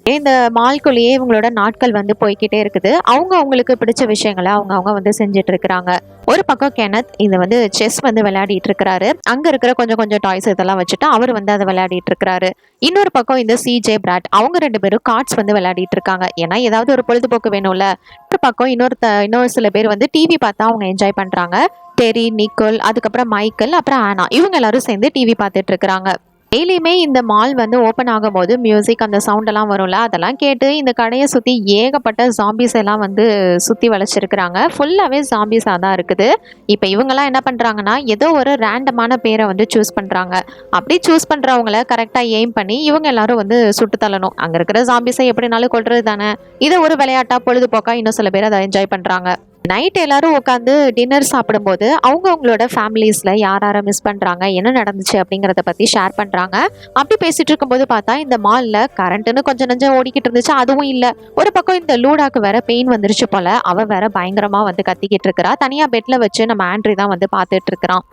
இந்த மால்குள்ளேயே இவங்களோட நாட்கள் வந்து போய்கிட்டே இருக்குது. அவங்க அவங்களுக்கு பிடிச்ச விஷயங்களை அவங்க வந்து செஞ்சுட்டு இருக்கிறாங்க. ஒரு பக்கம் கெனத் இது வந்து செஸ் வந்து விளையாடிட்டு இருக்கிறாரு. அங்க இருக்கிற கொஞ்சம் கொஞ்சம் டாய்ஸ் இதெல்லாம் வச்சுட்டு அவர் வந்து அதை விளையாடிட்டு இருக்கிறாரு. இன்னொரு பக்கம் இந்த சிஜே பிராட் அவங்க 2 பேரும் கார்ட்ஸ் வந்து விளையாடிட்டு இருக்காங்க. ஏன்னா ஏதாவது ஒரு பொழுதுபோக்கு வேணும்ல. ஒரு பக்கம் இன்னொரு சில பேர் வந்து டிவி பார்த்தா அவங்க என்ஜாய் பண்றாங்க. டெரி, நிக்கோல், அதுக்கப்புறம் மைக்கேல், அப்புறம் ஆனா இவங்க எல்லாரும் சேர்ந்து டிவி பார்த்துட்டு இருக்கிறாங்க. டெய்லியுமே இந்த மால் வந்து ஓப்பன் ஆகும்போது மியூசிக் அந்த சவுண்ட் எல்லாம் வரும்ல, அதெல்லாம் கேட்டு இந்த கடையை சுற்றி ஏகப்பட்ட ஜாம்பிஸ் எல்லாம் வந்து சுற்றி வளைச்சிருக்கிறாங்க. ஃபுல்லாகவே ஜாம்பிஸாக தான் இருக்குது. இப்போ இவங்கெல்லாம் என்ன பண்ணுறாங்கன்னா ஏதோ ஒரு ரேண்டமான பேரை வந்து சூஸ் பண்ணுறாங்க. அப்படி சூஸ் பண்ணுறவங்கள கரெக்டாக எய்ம் பண்ணி இவங்க எல்லாரும் வந்து சுட்டு தள்ளணும். அங்கே இருக்கிற ஜாம்பிஸை எப்படினாலும் கொள்றது தானே. இதை ஒரு விளையாட்டாக பொழுதுபோக்கா இன்னும் சில பேர் அதை என்ஜாய் பண்ணுறாங்க. நைட் எல்லாரும் உட்காந்து டின்னர் சாப்பிடும்போது அவங்களோட ஃபேமிலிஸில் யார் யாரை மிஸ் பண்ணுறாங்க, என்ன நடந்துச்சு அப்படிங்கிறத பற்றி ஷேர் பண்ணுறாங்க. அப்படி பேசிகிட்டு இருக்கும்போது பார்த்தா இந்த மாலில் கரண்ட்டுன்னு கொஞ்சம் நஞ்சம் ஓடிக்கிட்டு இருந்துச்சு, அதுவும் இல்லை. ஒரு பக்கம் இந்த லூடாக்கு வேற பெயின் வந்துருச்சு போல், அவள் வேற பயங்கரமாக வந்து கத்திக்கிட்டு இருக்கிறா. தனியாக பெட்டில் வச்சு நம்ம ஆண்ட்ரி தான் வந்து பார்த்துட்டு இருக்கிறான்.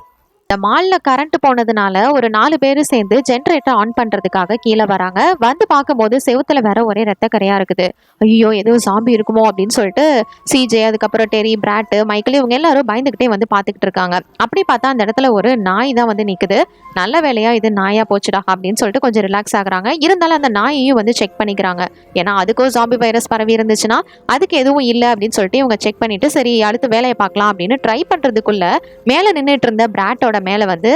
இந்த மால்ல கரண்ட் போனதுனால ஒரு 4 பேரும் சேர்ந்து ஜென்ரேட்டர் ஆன் பண்றதுக்காக கீழே வராங்க. வந்து பார்க்கும்போது செவுத்துல வேற ஒரே ரத்தக்கரையா இருக்குது. ஐயோ ஏதோ சாம்பி இருக்குமோ அப்படின்னு சொல்லிட்டு சிஜே, அதுக்கப்புறம் டெரி, பிராட், மைக்கேல் இவங்க எல்லாரும் பயந்துகிட்டே வந்து பார்த்துக்கிட்டு இருக்காங்க. அப்படி பார்த்தா அந்த இடத்துல ஒரு நாய் தான் வந்து நிக்குது. நல்ல வேலையா இது நாயா போச்சுடா அப்படின்னு சொல்லிட்டு கொஞ்சம் ரிலாக்ஸ் ஆகுறாங்க. இருந்தாலும் அந்த நாயையும் வந்து செக் பண்ணிக்கிறாங்க. ஏன்னா அதுக்கும் ஜாம்பி வைரஸ் பரவி இருந்துச்சுன்னா அதுக்கு எதுவும் இல்லை அப்படின்னு சொல்லிட்டு இவங்க செக் பண்ணிட்டு சரி அடுத்து வேலையை பார்க்கலாம் அப்படின்னு ட்ரை பண்றதுக்குள்ள மேல நின்றுட்டு இருந்த பிராட்டோட மேல வந்து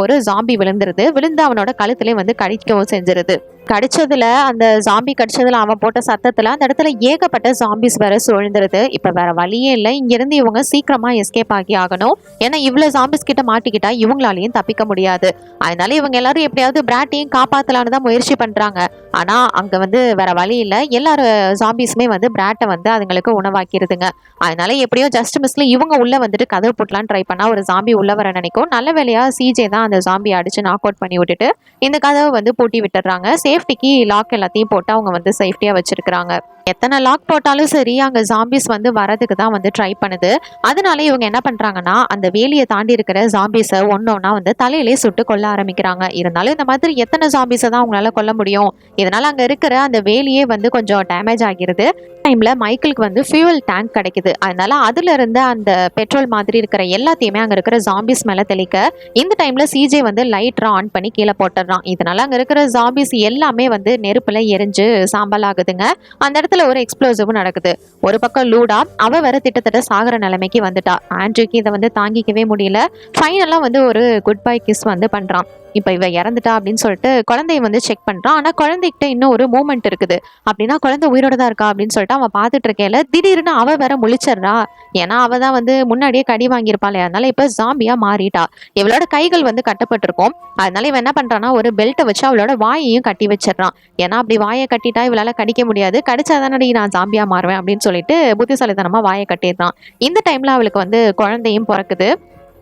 ஒரு ஜாம்பி விழுந்துருது. விழுந்து அவனோட கழுத்துலயே வந்து கடிக்கவும் செஞ்சிருது. கடிச்சதுல அந்த ஜாம்பி கடிச்சதுல அவன் போட்ட சத்தத்துல அந்த இடத்துல ஏகப்பட்ட ஜாம்பிஸ் வேற சுழந்துருது. இப்ப வேற வழியே இல்லை, இங்கிருந்து இவங்க சீக்கிரமா எஸ்கேப் ஆகி ஆகணும். ஏன்னா இவ்வளவு ஜாம்பிஸ் கிட்ட மாட்டிக்கிட்டா இவங்களாலையும் தப்பிக்க முடியாது. அதனால இவங்க எல்லாரும் எப்படியாவது பிராட்டையும் காப்பாத்தலான்னு தான் முயற்சி பண்றாங்க. ஆனா அங்க வந்து வேற வழி இல்லை, எல்லாரும் ஜாம்பிஸுமே வந்து பிராட்டை வந்து அதுங்களுக்கு உணவாக்கிருதுங்க. அதனால எப்படியோ ஜஸ்ட் மிஸ்ல இவங்க உள்ள வந்துட்டு கதவு போட்டலான்னு ட்ரை பண்ணா ஒரு ஜாம்பி உள்ள வர நினைக்கும். நல்ல வேலையா சிஜே தான் அந்த ஜாம்பி அடிச்சு நாக் அவுட் பண்ணி விட்டுட்டு இந்த கதவை வந்து பூட்டி விட்டுறாங்க. சேஃப்டிக்கு லாக் எல்லாத்தையும் போட்டு அவங்க வந்து சேஃப்டியா வச்சிருக்கிறாங்க. எத்தனை லாக் போட்டாலும் சரி அங்க ஜாம்பிஸ் வந்து வரதுக்கு தான் வந்து ட்ரை பண்ணுது. அதனால இவங்க என்ன பண்றாங்கன்னா அந்த வேலியை தாண்டி இருக்கிற ஜாம்பிஸை ஒன்னொன்னா வந்து தலையிலே சுட்டு கொல்ல ஆரம்பிக்கிறாங்க. இருந்தாலும் இந்த மாதிரி எத்தனை ஜாம்பிஸை தான் அவங்களால கொல்ல முடியும். இதனால அங்க இருக்கிற அந்த வேலியே வந்து கொஞ்சம் டேமேஜ் ஆகிருது. டைம்ல மைக்கேலுக்கு வந்து ஃபியூவல் டேங்க் கிடைக்குது. அதனால அதுல இருந்து அந்த பெட்ரோல் மாதிரி இருக்கிற எல்லாத்தையுமே அங்க இருக்கிற ஜாம்பிஸ் மேல தெளிக்க இந்த டைம்ல சிஜே வந்து லைட்டரா ஆன் பண்ணி கீழே போட்டுறான். இதனால அங்க இருக்கிற ஜாம்பிஸ் எல்லாமே வந்து நெருப்புல எரிஞ்சு சாம்பல் ஆகுதுங்க. அந்த இடத்துல ஒரு எக்ஸ்ப்ளோசிவ் நடக்குது. ஒரு பக்கம் லூடா அவ வேற திட்டத்தட்ட சாகர நிலைமைக்கு வந்துட்டா. ஆண்ட்ரிக்கு இதை வந்து தாங்கிக்கவே முடியல. ஃபைனலா வந்து ஒரு குட் பை கிஸ் வந்து பண்றான். இப்போ இவ இறந்துட்டா அப்படின்னு சொல்லிட்டு குழந்தைய வந்து செக் பண்றான். ஆனா குழந்தைகிட்ட இன்னும் ஒரு மூமெண்ட் இருக்குது. அப்படின்னா குழந்தை உயிரோட தான் இருக்கா அப்படின்னு சொல்லிட்டு அவன் பார்த்துட்டு இருக்கையில திடீர்னு அவ வேற முழிச்சிடுறா. ஏன்னா அவ தான் வந்து முன்னாடியே கடி வாங்கியிருப்பாளே, அதனால இப்ப ஜாம்பியா மாறிட்டா. இவளோட கைகள் வந்து கட்டப்பட்டிருக்கும். அதனால இவன் என்ன பண்றான்னா ஒரு பெல்ட்டை வச்சு அவளோட வாயையும் கட்டி வச்சிடறான். ஏன்னா அப்படி வாயை கட்டிட்டா இவளால கடிக்க முடியாது, கடிச்சாதானடி நான் ஜாம்பியா மாறுவேன் அப்படின்னு சொல்லிட்டு புத்திசாலித்தனமா வாயை கட்டிடுறான். இந்த டைம்ல அவளுக்கு வந்து குழந்தையும் பிறக்குது.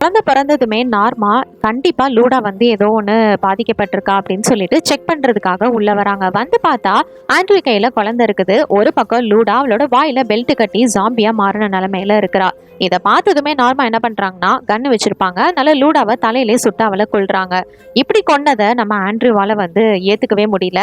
குழந்தை பிறந்ததுமே நார்மா கண்டிப்பா லூடா வந்து ஏதோ ஒன்று பாதிக்கப்பட்டிருக்கா அப்படின்னு சொல்லிட்டு செக் பண்றதுக்காக உள்ள வராங்க. வந்து பார்த்தா ஆண்ட்ரி கையில குழந்தை இருக்குது. ஒரு பக்கம் லூடா அவளோட வாயில பெல்ட் கட்டி ஜாம்பியா மாறின நிலைமையில இருக்கிறா. இதை பார்த்ததுமே நார்மா என்ன பண்றாங்கன்னா கன்னு வச்சிருப்பாங்க, அதனால லூடாவை தலையிலே சுட்டு அவளை கொல்றாங்க. இப்படி கொண்டதை நம்ம ஆண்ட்ரிவால வந்து ஏத்துக்கவே முடியல.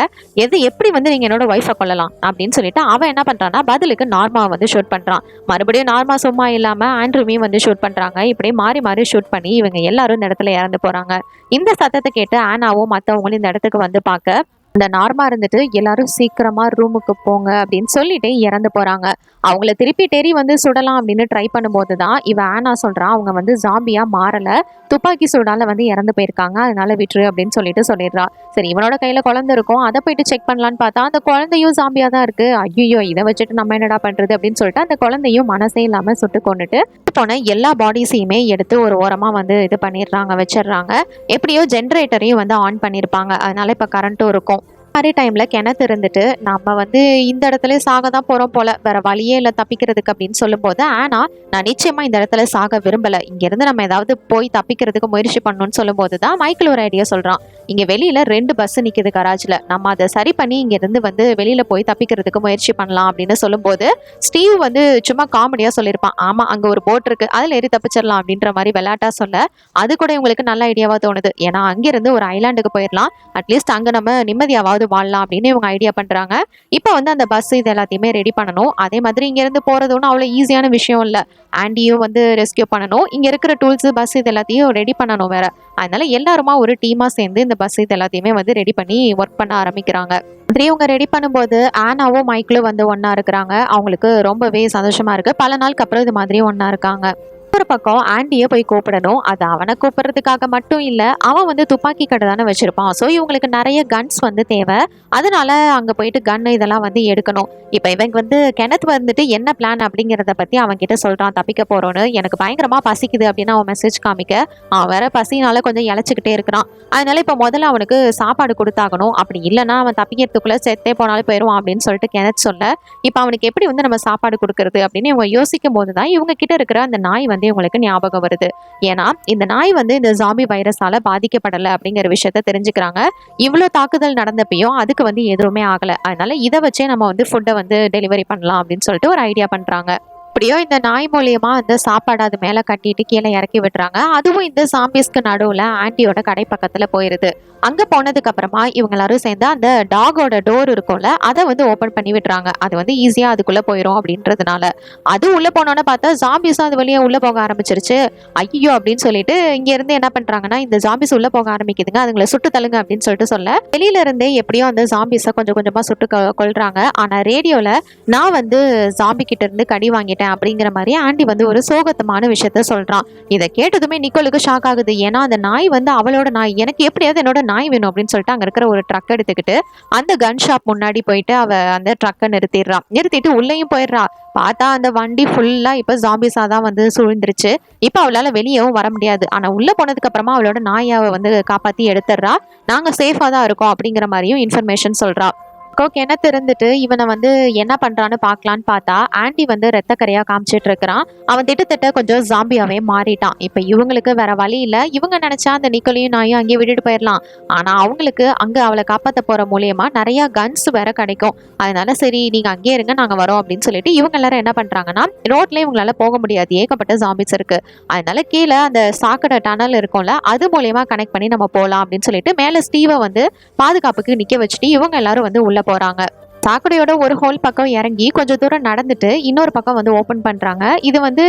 எப்படி வந்து நீங்க என்னோட ஒய்ஃபை கொல்லலாம் அப்படின்னு சொல்லிட்டு அவன் என்ன பண்றான்னா பதிலுக்கு நார்மாவை வந்து ஷூட் பண்றான். மறுபடியும் நார்மா சும்மா இல்லாம ஆண்ட்ரிவையும் வந்து ஷூட் பண்றாங்க. இப்படி மாறி மாறி ஷூட் பண்ணி இவங்க எல்லாரும் இந்த இடத்துல இறந்து போறாங்க. இந்த சத்தத்தை கேட்டு ஆனாவும் மற்றவங்களும் இந்த இடத்துக்கு வந்து பார்க்க இந்த நார்மா இருந்துட்டு எல்லாரும் சீக்கிரமா ரூமுக்கு போங்க அப்படின்னு சொல்லிட்டு இறந்து போறாங்க. அவங்கள திருப்பி டெரி வந்து சுடலாம் அப்படின்னு ட்ரை பண்ணும்போது தான் இவ ஆனா சொல்றான் அவங்க வந்து ஜாம்பியா மாறல, துப்பாக்கி சூடால வந்து இறந்து போயிருக்காங்க, அதனால விட்டுரு அப்படின்னு சொல்லிட்டு சொல்லிடுறா. சரி, இவனோட கையில குழந்தை இருக்கும், அதை போயிட்டு செக் பண்ணலான்னு பார்த்தா அந்த குழந்தையும் ஜாம்பியா தான் இருக்கு. ஐயோ, இதை வச்சுட்டு நம்ம என்னடா பண்றது அப்படின்னு சொல்லிட்டு அந்த குழந்தையும் மனசே இல்லாம சுட்டு கொண்டுட்டு போன எல்லா பாடிஸையுமே எடுத்து ஒரு ஓரமா வந்து இது பண்ணிடுறாங்க, வச்சிடுறாங்க. எப்படியோ ஜென்ரேட்டரையும் வந்து ஆன் பண்ணியிருப்பாங்க, அதனால இப்போ கரண்ட்டும் இருக்கும். மாதிரி டைம்ல கிணத்து இருந்துட்டு நம்ம வந்து இந்த இடத்துல சாக தான் போறோம் போல, வேற வழியே இல்லை தப்பிக்கிறதுக்கு அப்படின்னு சொல்லும் போது ஆனா நான் நிச்சயமா இந்த இடத்துல சாக விரும்பல, இங்க இருந்து நம்ம ஏதாவது போய் தப்பிக்கிறதுக்கு முயற்சி பண்ணணும்னு சொல்லும் போதுதான் மைக்கேல் ஒரு ஐடியா சொல்றான். இங்க வெளியில 2 பஸ் நிக்குது கராஜ்ல, நம்ம அதை சரி பண்ணி இங்க இருந்து வந்து வெளியில போய் தப்பிக்கிறதுக்கு முயற்சி பண்ணலாம் அப்படின்னு சொல்லும்போது ஸ்டீவ் வந்து சும்மா காமெடியா சொல்லியிருப்பான், ஆமா அங்க ஒரு போட் இருக்கு, அதுல ஏறி தப்பிச்சிடலாம் அப்படின்ற மாதிரி விளையாட்டா சொல்ல அது கூட இவங்களுக்கு நல்ல ஐடியாவா தோணுது. ஏன்னா அங்கிருந்து ஒரு ஐலாண்டுக்கு போயிடலாம், அட்லீஸ்ட் அங்க நம்ம நிம்மதியாவது வாழலாம் அப்படின்னு இவங்க ஐடியா பண்றாங்க. இப்போ வந்து அந்த பஸ் இது எல்லாத்தையுமே ரெடி பண்ணணும். அதே மாதிரி இங்க இருந்து போறது ஒன்றும் அவ்வளோ ஈஸியான விஷயம் இல்லை. ஆண்டியும் வந்து ரெஸ்கியூ பண்ணணும், இங்க இருக்கிற டூல்ஸ் பஸ் இது எல்லாத்தையும் ரெடி பண்ணணும் வேற. அதனால எல்லாருமா ஒரு டீமா சேர்ந்து இந்த பஸ் இது எல்லாத்தையுமே வந்து ரெடி பண்ணி ஒர்க் பண்ண ஆரம்பிக்கிறாங்க. இவங்க ரெடி பண்ணும்போது ஆனாவும் மைக்கிளும் வந்து ஒன்னா இருக்கிறாங்க. அவங்களுக்கு ரொம்பவே சந்தோஷமா இருக்கு, பல நாளுக்கு அப்புறம் இது மாதிரி ஒன்னா இருக்காங்க. ஒரு பக்கம் ஆண்டியை போய் கூப்பிடணும், அது அவனை கூப்பிடுறதுக்காக மட்டும் இல்ல, அவன் வந்து துப்பாக்கி கடை தானே வச்சிருப்பான். ஸோ இவங்களுக்கு நிறைய கன்ஸ் வந்து தேவை, அதனால அங்க போயிட்டு கன் இதெல்லாம் வந்து எடுக்கணும். இப்போ இவங்க வந்து கிணத்து வந்துட்டு என்ன பிளான் அப்படிங்கிறத பத்தி அவன் கிட்ட சொல்றான், தப்பிக்க போறோன்னு, எனக்கு பயங்கரமா பசிக்குது அப்படின்னு அவன் மெசேஜ் காமிக்க அவன் வேற பசினால கொஞ்சம் இழைச்சிக்கிட்டே இருக்கிறான். அதனால இப்போ முதல்ல அவனுக்கு சாப்பாடு கொடுத்தாகணும், அப்படி இல்லைன்னா அவன் தப்பிக்கிறதுக்குள்ள செத்தே போனாலும் போயிடுவான் அப்படின்னு சொல்லிட்டு கிணத்து சொல்ல இப்போ அவனுக்கு எப்படி வந்து நம்ம சாப்பாடு கொடுக்கறது அப்படின்னு இவங்க யோசிக்கும் போதுதான் இவங்க கிட்ட இருக்கிற அந்த நாய் வந்து இவங்களுக்கு ஞாபகம் வருது. ஏன்னா இந்த நாய் வந்து இந்த ஜாம்பி வைரஸால பாதிக்கப்படலை அப்படிங்கிற விஷயத்த தெரிஞ்சுக்கிறாங்க. இவ்வளவு தாக்குதல் நடந்தப்பையும் அதுக்கு வந்து எதுவுமே ஆகல, அதனால இதை வச்சே நம்ம வந்து ஃபுட்டை வந்து டெலிவரி பண்ணலாம் அப்படின்னு சொல்லிட்டு ஒரு ஐடியா பண்றாங்க. அப்படியோ இந்த நாய் மூலியமா அந்த சாப்பாடு அது மேல கட்டிட்டு கீழே இறக்கி விடுறாங்க. அதுவும் இந்த சாம்பிஸ்க்கு நடுவுல ஆண்டியோட கடை பக்கத்துல போயிருது. அங்க போனதுக்கு அப்புறமா இவங்க எல்லாரும் சேர்ந்து அந்த டாகோட டோர் இருக்கும்ல அதை வந்து ஓபன் பண்ணி விடுறாங்க. அது வந்து ஈஸியா அதுக்குள்ள போயிடும் அப்படின்றதுனால அது உள்ள போனோன்னு பார்த்தா ஜாம்பிஸும் அது வழியா உள்ள போக ஆரம்பிச்சிருச்சு. ஐயோ அப்படின்னு சொல்லிட்டு இங்க இருந்து என்ன பண்றாங்கன்னா இந்த ஜாம்பிஸ் உள்ள போக ஆரம்பிக்குதுங்க, அதுங்களை சுட்டு தள்ளுங்க அப்படின்னு சொல்லிட்டு சொல்ல வெளியில இருந்தே எப்படியோ அந்த ஜாம்பிஸை கொஞ்சம் கொஞ்சமா சுட்டு கொள்றாங்க. ஆனா ரேடியோல நான் வந்து ஜாம்பி கிட்ட இருந்து கடி வாங்கிட்டேன் அப்படிங்கிற மாதிரி ஆண்டி வந்து ஒரு சோகத்தமான விஷயத்த சொல்றான். இதை கேட்டதுமே நிக்கோலுக்கு ஷாக் ஆகுது. ஏன்னா அந்த நாய் வந்து அவளோட நாய், எனக்கு எப்படியாவது என்னோட நாய் வேணும் அப்படின்னு சொல்லிட்டு அங்க இருக்கிற ஒரு ட்ரக் எடுத்துக்கிட்டு அந்த கன் ஷாப் முன்னாடி போயிட்டு அவ அந்த ட்ரக்கை நிறுத்திட்டு உள்ளேயும் போயிடுறா. பார்த்தா அந்த வண்டி ஃபுல்லா இப்ப ஜாம்பிஸா தான் வந்து சூழ்ந்துருச்சு. இப்ப அவளால வெளியவும் வர முடியாது. ஆனா உள்ள போனதுக்கு அப்புறமா அவளோட நாயாவை வந்து காப்பாத்தி எடுத்துடுறா. நாங்க சேஃபா தான் இருக்கோம் அப்படிங்கிற மாதிரியும் இன்ஃபர்மேஷன் சொல்றா. கிணத்து இருந்துட்டு இவனை வந்து என்ன பண்றான்னு பார்க்கலான்னு பார்த்தா ஆண்டி வந்து ரத்தக்கரையா காமிச்சிட்டு இருக்கிறான். அவன் திட்டத்தட்ட கொஞ்சம் ஜாம்பியாவே மாறிட்டான். இப்ப இவங்களுக்கு வேற வழி இல்ல, இவங்க நினைச்சா அந்த நிக்கோலையும் நாயும் அங்கேயே விட்டுட்டு போயிடலாம். ஆனா அவங்களுக்கு அங்க அவளை காப்பாற்ற போற மூலியமா நிறைய கன்ஸ் வேற கிடைக்கும். அதனால சரி நீங்க அங்கேயே இருங்க, நாங்க வரோம் அப்படின்னு சொல்லிட்டு இவங்க எல்லாரும் என்ன பண்றாங்கன்னா ரோட்ல இவங்களால போக முடியாது, ஏகப்பட்ட ஜாம்பிஸ் இருக்கு. அதனால கீழே அந்த சாக்கடை டனல் இருக்கும்ல அது மூலியமா கனெக்ட் பண்ணி நம்ம போகலாம் அப்படின்னு சொல்லிட்டு மேல ஸ்டீவை வந்து பாதுகாப்புக்கு நிக்க வச்சுட்டு இவங்க எல்லாரும் வந்து உள்ள போறாங்க. சாக்கடையோட ஒரு ஹோல் பக்கம் இறங்கி கொஞ்சம் தூரம் நடந்துட்டு இன்னொரு பக்கம் வந்து ஓபன் பண்றாங்க. இது வந்து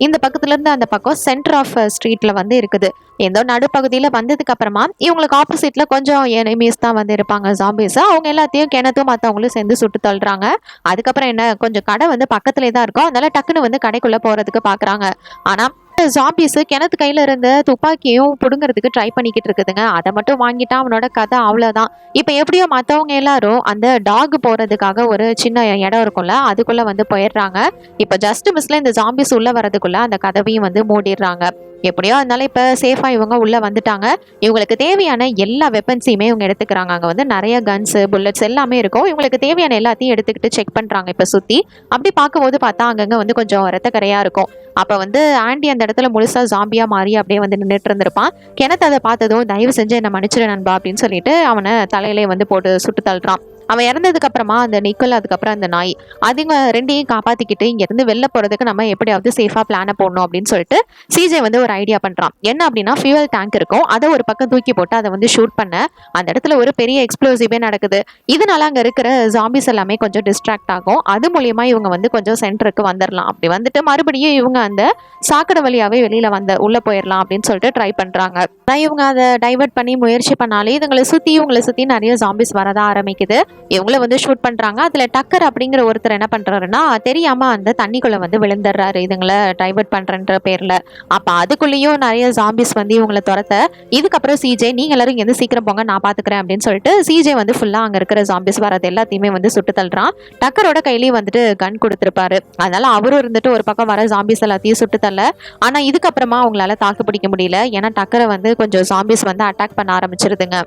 இந்த பக்கத்துல இருந்து அந்த பக்கம் சென்டர் ஆஃப் ஸ்ட்ரீட்ல வந்து இருக்குது. ஏதோ நடுப்பகுதியில வந்ததுக்கு அப்புறமா இவங்களுக்கு ஆப்போசிட்ல கொஞ்சம் எனிமீஸ் தான் வந்து இருப்பாங்க, ஜாம்பிஸ். அவங்க எல்லாத்தையும் கிணத்தும் மற்றவங்களும் சேர்ந்து சுட்டு தள்ளுறாங்க. அதுக்கப்புறம் என்ன, கொஞ்சம் கடை வந்து பக்கத்துலேயே தான் இருக்கும், அதனால டக்குன்னு வந்து கடைக்குள்ள போறதுக்கு பாக்குறாங்க. ஆனா ஜாம்பிஸ் கிணத்து கையில இருந்த துப்பாக்கியும் புடுங்கிறதுக்கு ட்ரை பண்ணிக்கிட்டு இருக்குதுங்க. அதை மட்டும் வாங்கிட்டா அவனோட கதை அவ்வளவுதான். இப்ப எப்படியோ மத்தவங்க எல்லாரும் அந்த டாக் போறதுக்காக ஒரு சின்ன இடம் இருக்கும்ல, அதுக்குள்ள வந்து போயிடுறாங்க. இப்ப ஜஸ்ட் மிஸ்ல இந்த ஜாம்பிஸ் உள்ள வரதுக்குள்ள அந்த கதவையும் வந்து மூடிடுறாங்க. எப்படியோ அதனால இப்ப சேஃபா இவங்க உள்ள வந்துட்டாங்க. இவங்களுக்கு தேவையான எல்லா வெப்பன்ஸையுமே இவங்க எடுத்துக்கிறாங்க. அங்க வந்து நிறைய கன்ஸ், புல்லட்ஸ் எல்லாமே இருக்கும். இவங்களுக்கு தேவையான எல்லாத்தையும் எடுத்துக்கிட்டு செக் பண்றாங்க இப்ப சுத்தி. அப்படி பார்க்கும்போது பார்த்தா அங்கங்க வந்து கொஞ்சம் ரத்தக்கரையா இருக்கும். அப்ப வந்து ஆண்டி அந்த இடத்துல முழுசா ஜாம்பியா மாறி அப்படியே வந்து நின்றுட்டு இருந்திருப்பான். கிணத்து அதை பார்த்ததும் தயவு செஞ்சு என்ன மன்னிச்சிடு நண்பா அப்படின்னு சொல்லிட்டு அவனை தலையிலே வந்து போட்டு சுட்டு தள்ளுறான். அவன் இறந்ததுக்கு அப்புறமா அந்த நிக்கல், அதுக்கப்புறம் அந்த நாய், அதுங்க ரெண்டையும் காப்பாத்திக்கிட்டு இங்க இருந்து வெளில போறதுக்கு நம்ம எப்படியாவது சேஃபா பிளான போடணும் அப்படின்னு சொல்லிட்டு சிஜே வந்து ஒரு ஐடியா பண்றான். என்ன அப்படின்னா, ஃபியூவல் டேங்க் இருக்கும், அதை ஒரு பக்கம் தூக்கி போட்டு அதை வந்து ஷூட் பண்ண அந்த இடத்துல ஒரு பெரிய எக்ஸ்ப்ளோசிவே நடக்குது. இதனால அங்க இருக்கிற ஜாம்பிஸ் எல்லாமே கொஞ்சம் டிஸ்ட்ராக்ட் ஆகும். அது மூலியமா இவங்க வந்து கொஞ்சம் சென்டருக்கு வந்துடலாம். அப்படி வந்துட்டு மறுபடியும் இவங்க அந்த சாக்கடை வழியாவே வெளியில உள்ள போயிடலாம் அப்படின்னு சொல்லிட்டு ட்ரை பண்றாங்க. இவங்க அதை டைவர்ட் பண்ணி முயற்சி பண்ணாலே இவங்களை சுத்தி நிறைய ஜாம்பிஸ் வரதா ஆரம்பிக்குது. இவங்கள வந்து ஷூட் பண்றாங்க. அதுல டக்கர் அப்படிங்கிற ஒருத்தர் என்ன பண்றாருன்னா, தெரியாம அந்த தண்ணிக்குள்ள வந்து விழுந்துடுறாரு இதுங்களை டைவர்ட் பண்றன்ற பேர்ல. அப்ப அதுக்குள்ளேயும் நிறைய ஜாம்பிஸ் வந்து இவங்களை துரத்த, இதுக்கப்புறம் சிஜே நீங்க எல்லாரும் இங்க இருந்து சீக்கிரம் போங்க, நான் பாத்துக்கிறேன் அப்படின்னு சொல்லிட்டு சிஜே வந்து ஃபுல்லா அங்க இருக்கிற ஜாம்பிஸ் வரது எல்லாத்தையுமே வந்து சுட்டு தள்ளுறான். டக்கரோட கையிலயும் வந்துட்டு கன் கொடுத்திருப்பாரு. அதனால அவரும் இருந்துட்டு ஒரு பக்கம் வர ஜாம்பிஸ் எல்லாத்தையும் சுட்டு தள்ள. ஆனா இதுக்கப்புறமா அவங்களால தாக்கு பிடிக்க முடியல. ஏன்னா டக்கரை வந்து கொஞ்சம் ஜாம்பிஸ் வந்து அட்டாக் பண்ண ஆரம்பிச்சிருதுங்க.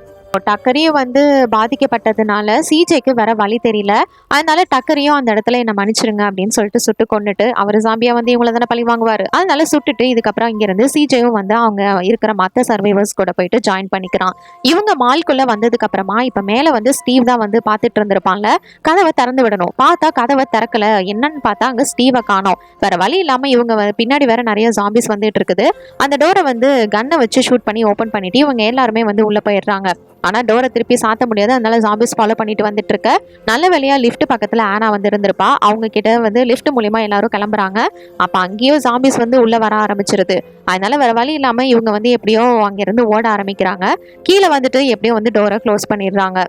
டக்கரையும் வந்து பாதிக்கப்பட்டதுனால சிஜேக்கு வேற வழி தெரியல. அதனால டக்கரையும் அந்த இடத்துல என்ன மன்னிச்சிருங்க அப்படின்னு சொல்லிட்டு சுட்டு கொண்டுட்டு, அவர் ஜாம்பியா வந்து இவங்கள தானே பழி வாங்குவாரு, அதனால சுட்டுட்டு இதுக்கப்புறம் இங்கிருந்து சிஜேயும் வந்து அவங்க இருக்கிற மற்ற சர்வைவர்ஸ் கூட போயிட்டு ஜாயின் பண்ணிக்கிறான். இவங்க மால்குள்ள வந்ததுக்கு அப்புறமா இப்ப மேல வந்து ஸ்டீவ் தான் வந்து பாத்துட்டு இருந்திருப்பான்ல, கதவை திறந்து விடணும். பார்த்தா கதவை திறக்கல. என்னன்னு பார்த்தா அங்க ஸ்டீவை காணோம். வேற வழி இல்லாம இவங்க பின்னாடி வேற நிறைய ஜாம்பிஸ் வந்துட்டு இருக்குது. அந்த டோரை வந்து கன்னை வச்சு ஷூட் பண்ணி ஓபன் பண்ணிட்டு இவங்க எல்லாருமே வந்து உள்ள போயிடுறாங்க. ஆனா டோரை திருப்பி சாத்த முடியாது. அதனால ஜாம்பிஸ் ஃபாலோ பண்ணிட்டு வந்துட்டு இருக்க. நல்ல வேலையா லிஃப்ட் பக்கத்துல ஆனா வந்து இருந்திருப்பா. அவங்க கிட்ட வந்து லிஃப்ட் மூலியமா எல்லாரும் கிளம்புறாங்க. அப்ப அங்கேயும் ஜாம்பிஸ் வந்து உள்ள வர ஆரம்பிச்சிருது. அதனால வேற வழி இல்லாம இவங்க வந்து எப்படியோ அங்கிருந்து ஓட ஆரம்பிக்கிறாங்க. கீழே வந்துட்டு எப்படியோ வந்து டோரை க்ளோஸ் பண்ணிடுறாங்க.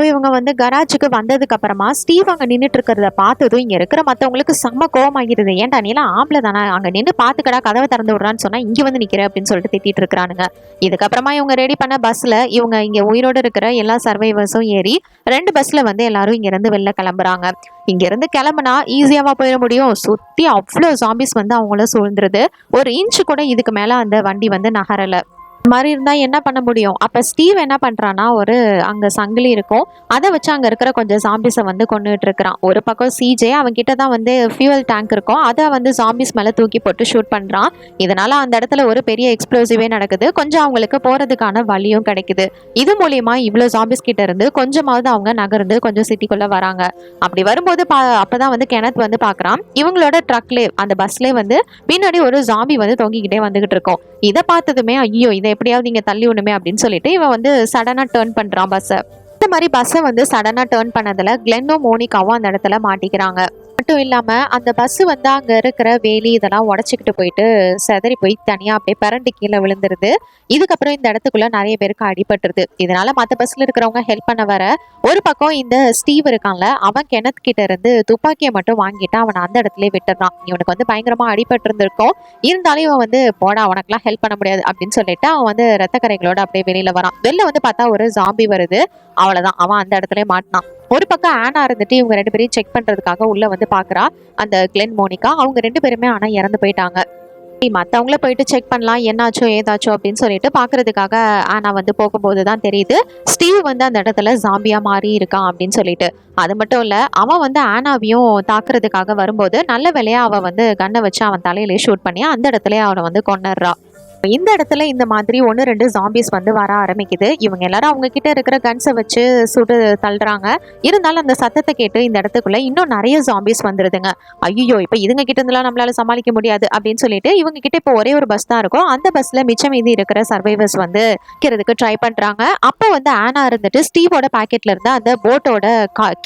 இவங்க வந்து கராஜுக்கு வந்ததுக்கு அப்புறமா ஸ்டீவ் அங்க நின்றுட்டு இருக்கிறத பார்த்ததும் இங்க இருக்கிற மத்தவங்களுக்கு செம்ம கோவமாகிருது. ஏன்டா நீலாம் ஆம்பளை தானே, அங்க நின்று பாத்துக்கடா, கதவை திறந்து விடுறான்னு சொன்னா இங்க வந்து நிக்கிற அப்படின்னு சொல்லிட்டு திட்டிட்டு இருக்கிறானுங்க. இதுக்கப்புறமா இவங்க ரெடி பண்ண பஸ்ல இவங்க இங்க உயிரோட இருக்கிற எல்லா சர்வைவர்ஸும் ஏறி 2 பஸ்ல வந்து எல்லாரும் இங்க இருந்து வெளில கிளம்புறாங்க. இங்க இருந்து கிளம்புனா ஈஸியாவா போயிட முடியும். சுத்தி அவ்வளோ ஜாம்பிஸ் வந்து அவங்கள சூழ்ந்துருது. ஒரு இன்ச்சு கூட இதுக்கு மேல அந்த வண்டி வந்து நகரல. மாதிரி இருந்தா என்ன பண்ண முடியும்? அப்ப ஸ்டீவ் என்ன பண்றான்னா, ஒரு அங்க சங்கிலி இருக்கும், அதை வச்சு அங்க இருக்கிற கொஞ்சம் ஜாம்பிஸை வந்து கொண்டுட்டு இருக்கிறான். ஒரு பக்கம் சிஜே அவன் கிட்ட தான் வந்து ஃபியூவல் டேங்க் இருக்கும், அதை வந்து ஜாம்பிஸ் மேல தூக்கி போட்டு ஷூட் பண்றான். இதனால அந்த இடத்துல ஒரு பெரிய எக்ஸ்ப்ளோசிவே நடக்குது. கொஞ்சம் அவங்களுக்கு போறதுக்கான வழியும் கிடைக்குது. இது மூலியமா இவ்வளவு ஜாம்பிஸ் கிட்ட இருந்து கொஞ்சமாவது அவங்க நகர்ந்து கொஞ்சம் சிட்டிக்குள்ள வராங்க. அப்படி வரும்போது அப்பதான் வந்து கெனத் வந்து பாக்குறான், இவங்களோட ட்ரக்லே அந்த பஸ்ல வந்து பின்னாடி ஒரு ஜாம்பி வந்து தொங்கிக்கிட்டே வந்துகிட்டு இருக்கும். இதை பார்த்ததுமே ஐயோ இதை எப்படியாவது இங்க தள்ளி விடணுமே அப்படின்னு சொல்லிட்டு இவன் வந்து சடனா டேர்ன் பண்றான் பஸ்ஸை. இந்த மாதிரி பஸ்ஸை வந்து சடனா டேர்ன் பண்ணதுல கிளென்னும் மோனிகாவும் அந்த இடத்துல மாட்டிக்கிறாங்க. மட்டும் இல்லாம அந்த பஸ் வந்து அங்க இருக்கிற வேலி இதெல்லாம் உடச்சிக்கிட்டு போயிட்டு செதறி போய் தனியா அப்படியே பரண்டு கீழே விழுந்துருது. இதுக்கப்புறம் இந்த இடத்துக்குள்ள நிறைய பேருக்கு அடிபட்டுருது. இதனால மற்ற பஸ்ல இருக்கிறவங்க ஹெல்ப் பண்ண வர, ஒரு பக்கம் இந்த ஸ்டீவ் இருக்கான்ல, அவன் கிணத்து கிட்ட இருந்து துப்பாக்கியை மட்டும் வாங்கிட்டு அவனை அந்த இடத்துல விட்டுறான். இவனுக்கு வந்து பயங்கரமா அடிபட்டு இருந்திருக்கும். இருந்தாலும் இவன் வந்து போடா அவனுக்குலாம் ஹெல்ப் பண்ண முடியாது அப்படின்னு சொல்லிட்டு அவன் வந்து ரத்தக்கரைகளோட அப்படியே வெளியில வரான். வெளில வந்து பார்த்தா ஒரு ஜாம்பி வருது. அவ்வளவுதான், அவன் அந்த இடத்துல மாட்டினான். ஒரு பக்கம் ஆனா இருந்துட்டு இவங்க 2 பேரையும் செக் பண்றதுக்காக உள்ள வந்து பாக்குறா அந்த கிளென் மோனிகா. அவங்க 2 பேருமே ஆனா இறந்து போயிட்டாங்க. மற்றவங்கள போயிட்டு செக் பண்ணலாம் என்னாச்சோ ஏதாச்சோ அப்படின்னு சொல்லிட்டு பாக்குறதுக்காக ஆனா வந்து போகும்போதுதான் தெரியுது ஸ்டீவ் வந்து அந்த இடத்துல ஜாம்பியா மாறி இருக்கான் அப்படின்னு சொல்லிட்டு. அது மட்டும் இல்ல, அவன் வந்து ஆனாவையும் தாக்குறதுக்காக வரும்போது நல்ல வேலையா அவன் வந்து கண்ணை வச்சு அவன் தலையிலே ஷூட் பண்ணி அந்த இடத்துல அவனை வந்து கொன்னுடுறா. இந்த இடத்துல இந்த மாதிரி 1-2 ஜாம்பிஸ் வந்து வர ஆரம்பிக்குது. இவங்க எல்லாரும் அவங்க கிட்ட இருக்கிற கன்ஸை வச்சு சுட்டு தள்ளுறாங்க. இருந்தாலும் அந்த சத்தத்தை கேட்டு இந்த இடத்துக்குள்ள இன்னும் நிறைய ஜாம்பிஸ் வந்துருதுங்க. ஐயோ இப்ப இதுங்க கிட்ட இருந்தெல்லாம் நம்மளால சமாளிக்க முடியாது அப்படின்னு சொல்லிட்டு இவங்க கிட்ட இப்போ ஒரே ஒரு பஸ் தான் இருக்கும். அந்த பஸ்ல மிச்சம் மீதி இருக்கிற சர்வைவர்ஸ் வந்து இருக்கிறதுக்கு ட்ரை பண்றாங்க. அப்போ வந்து ஆனா இருந்துட்டு ஸ்டீவோட பாக்கெட்ல இருந்து அந்த போட்டோட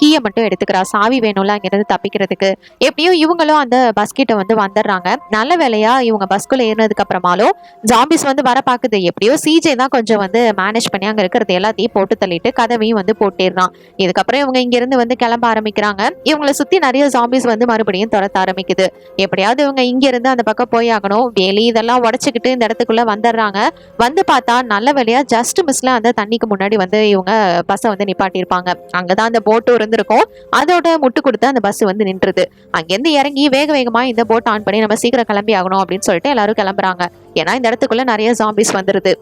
கீயை மட்டும் எடுத்துக்கிறா. சாவி வேணும்ல அங்கிருந்து தப்பிக்கிறதுக்கு. எப்படியோ இவங்களும் அந்த பஸ் கிட்ட வந்து வந்துடுறாங்க. நல்ல வேலையா இவங்க பஸ்குள்ள ஏறினதுக்கு அப்புறமாலும் ஜாம்பிஸ் வந்து வர பாக்குது. எப்படியோ சிஜே தான் கொஞ்சம் வந்து மேனேஜ் பண்ணி அங்க இருக்கிறது எல்லாத்தையும் போட்டு தள்ளிட்டு கதவையும் வந்து போட்டிடுறான். இதுக்கப்புறம் இவங்க இங்க இருந்து வந்து கிளம்ப ஆரம்பிக்கிறாங்க. இவங்களை சுத்தி நிறைய ஜாம்பிஸ் வந்து மறுபடியும் துரத்த ஆரம்பிக்குது. எப்படியாவது இவங்க இங்க இருந்து அந்த பக்கம் போய் ஆகணும். வேலி இதெல்லாம் உடைச்சுக்கிட்டு இந்த இடத்துக்குள்ள வந்துடுறாங்க. வந்து பார்த்தா நல்ல வேலையா ஜஸ்ட் மிஸ்ல அந்த தண்ணிக்கு முன்னாடி வந்து இவங்க பஸ்ஸை வந்து நிப்பாட்டியிருப்பாங்க. அங்கதான் அந்த போட்டும் இருந்திருக்கும். அதோட முட்டு கொடுத்து அந்த பஸ் வந்து நின்றுது. அங்கேருந்து இறங்கி வேக வேகமா இந்த போட் ஆன் பண்ணி நம்ம சீக்கிரம் கிளம்பி ஆகணும் அப்படின்னு சொல்லிட்டு எல்லாரும் கிளம்புறாங்க. ஏன்னா இந்த இடத்துக்குள்ள நிறைய ஜாம்பிஸ் வந்துருது.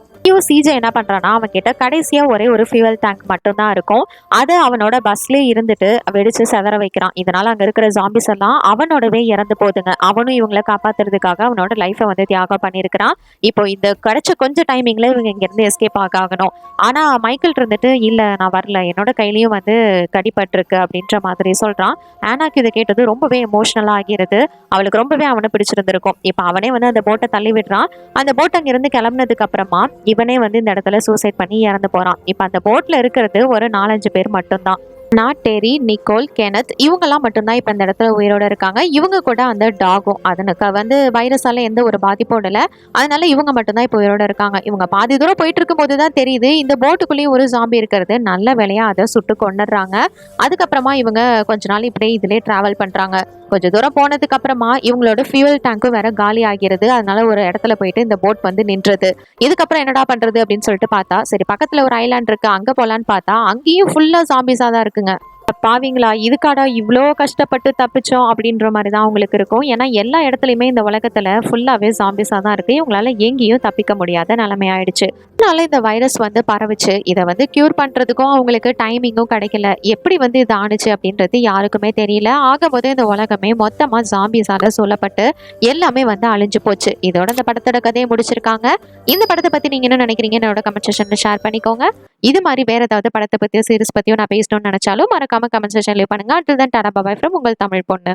சிஜே என்ன பண்றான்னா அவன் கிட்ட கடைசியா ஒரே ஒரு ஃபியூவல் டேங்க் மட்டும் தான் இருக்கும். அதை அவனோட பஸ்லயே இருந்துட்டு வெடிச்சு செதற வைக்கிறான். இதனால அங்க இருக்கிற ஜாம்பிஸ் எல்லாம் அவனோடவே இறந்து போகுதுங்க. அவனும் இவங்களை காப்பாத்துறதுக்காக அவனோட லைஃபை வந்து தியாகம் பண்ணியிருக்கிறான். இப்போ இந்த கிடைச்ச கொஞ்சம் டைமிங்ல இவங்க இங்க இருந்து எஸ்கேப் ஆகணும். ஆனா மைக்கேல் இருந்துட்டு இல்ல நான் வரல, என்னோட கையிலயும் வந்து கடிபட்டிருக்கு அப்படின்ற மாதிரி சொல்றான். ஆனாக்கு இதை கேட்டது ரொம்பவே எமோஷனலா ஆகிறது. அவளுக்கு ரொம்பவே அவனை பிடிச்சிருந்திருக்கும். இப்போ அவனே வந்து அந்த போட்டை தள்ளி விடுறான். அந்த போட் அங்க இருந்து கிளம்புனதுக்கு அப்புறமா இவனே வந்து இந்த இடத்துல சூசைட் பண்ணி இறந்து போறான். இப்ப அந்த போட்ல இருக்கிறது ஒரு 4-5 பேர் மட்டும்தான். டெரி, நிக்கோல், கெனத் இவங்கெல்லாம் மட்டும்தான் இப்போ இந்த இடத்துல உயிரோட இருக்காங்க. இவங்க கூட அந்த டாகும் அதனுக்கு வந்து வைரஸால எந்த ஒரு பாதிப்பும் இல்லை. அதனால இவங்க மட்டும்தான் இப்போ உயிரோட இருக்காங்க. இவங்க பாதி தூரம் போயிட்டு இருக்கும் போது தான் தெரியுது இந்த போட்டுக்குள்ளேயும் ஒரு ஜாம்பி இருக்கிறது. நல்ல வேலையா அதை சுட்டு கொண்டுடுறாங்க. அதுக்கப்புறமா இவங்க கொஞ்ச நாள் இப்படியே இதுலேயே டிராவல் பண்றாங்க. கொஞ்சம் தூரம் போனதுக்கு அப்புறமா இவங்களோட ஃபியூவல் டேங்க்கும் வேற காலி ஆகிறது. அதனால ஒரு இடத்துல போயிட்டு இந்த போட் வந்து நின்றது. இதுக்கப்புறம் என்னடா பண்றது அப்படின்னு சொல்லிட்டு பார்த்தா சரி பக்கத்துல ஒரு ஐலாண்ட் இருக்கு அங்க போலான்னு பார்த்தா அங்கேயும் ஃபுல்லா ஜாம்பிஸா தான் இருக்குங்க. பாவீங்களா இதுக்காடா இவ்வளோ கஷ்டப்பட்டு தப்பிச்சோம் அப்படின்ற மாதிரி தான் அவங்களுக்கு இருக்கும். ஏன்னா எல்லா இடத்துலையுமே இந்த உலகத்தில் ஃபுல்லாகவே ஜாம்பிஸாக தான் இருக்குது. இவங்களால எங்கேயும் தப்பிக்க முடியாத நிலைமை ஆயிடுச்சு. அதனால இந்த வைரஸ் வந்து பரவுச்சு. இதை வந்து க்யூர் பண்ணுறதுக்கும் அவங்களுக்கு டைமிங்கும் கிடைக்கல. எப்படி வந்து இது ஆணுச்சு அப்படின்றது யாருக்குமே தெரியல. ஆகும்போது இந்த உலகமே மொத்தமாக ஜாம்பிஸால சொல்லப்பட்டு எல்லாமே வந்து அழிஞ்சு போச்சு. இதோட இந்த படத்தோட கதையை முடிச்சிருக்காங்க. இந்த படத்தை பற்றி நீங்கள் என்ன நினைக்கிறீங்க என்னோட கமெண்ட் செக்ஷனில் ஷேர் பண்ணிக்கோங்க. இது மாதிரி வேற ஏதாவது படத்தை பற்றியோ சீரிஸ் பற்றியோ நான் பேசணும்னு நினைச்சாலும் மறக்காம கமெண்ட் செக்ஷன் லீவ் பண்ணுங்க. until then Tata bye from உங்கள் தமிழ் பொண்ணு.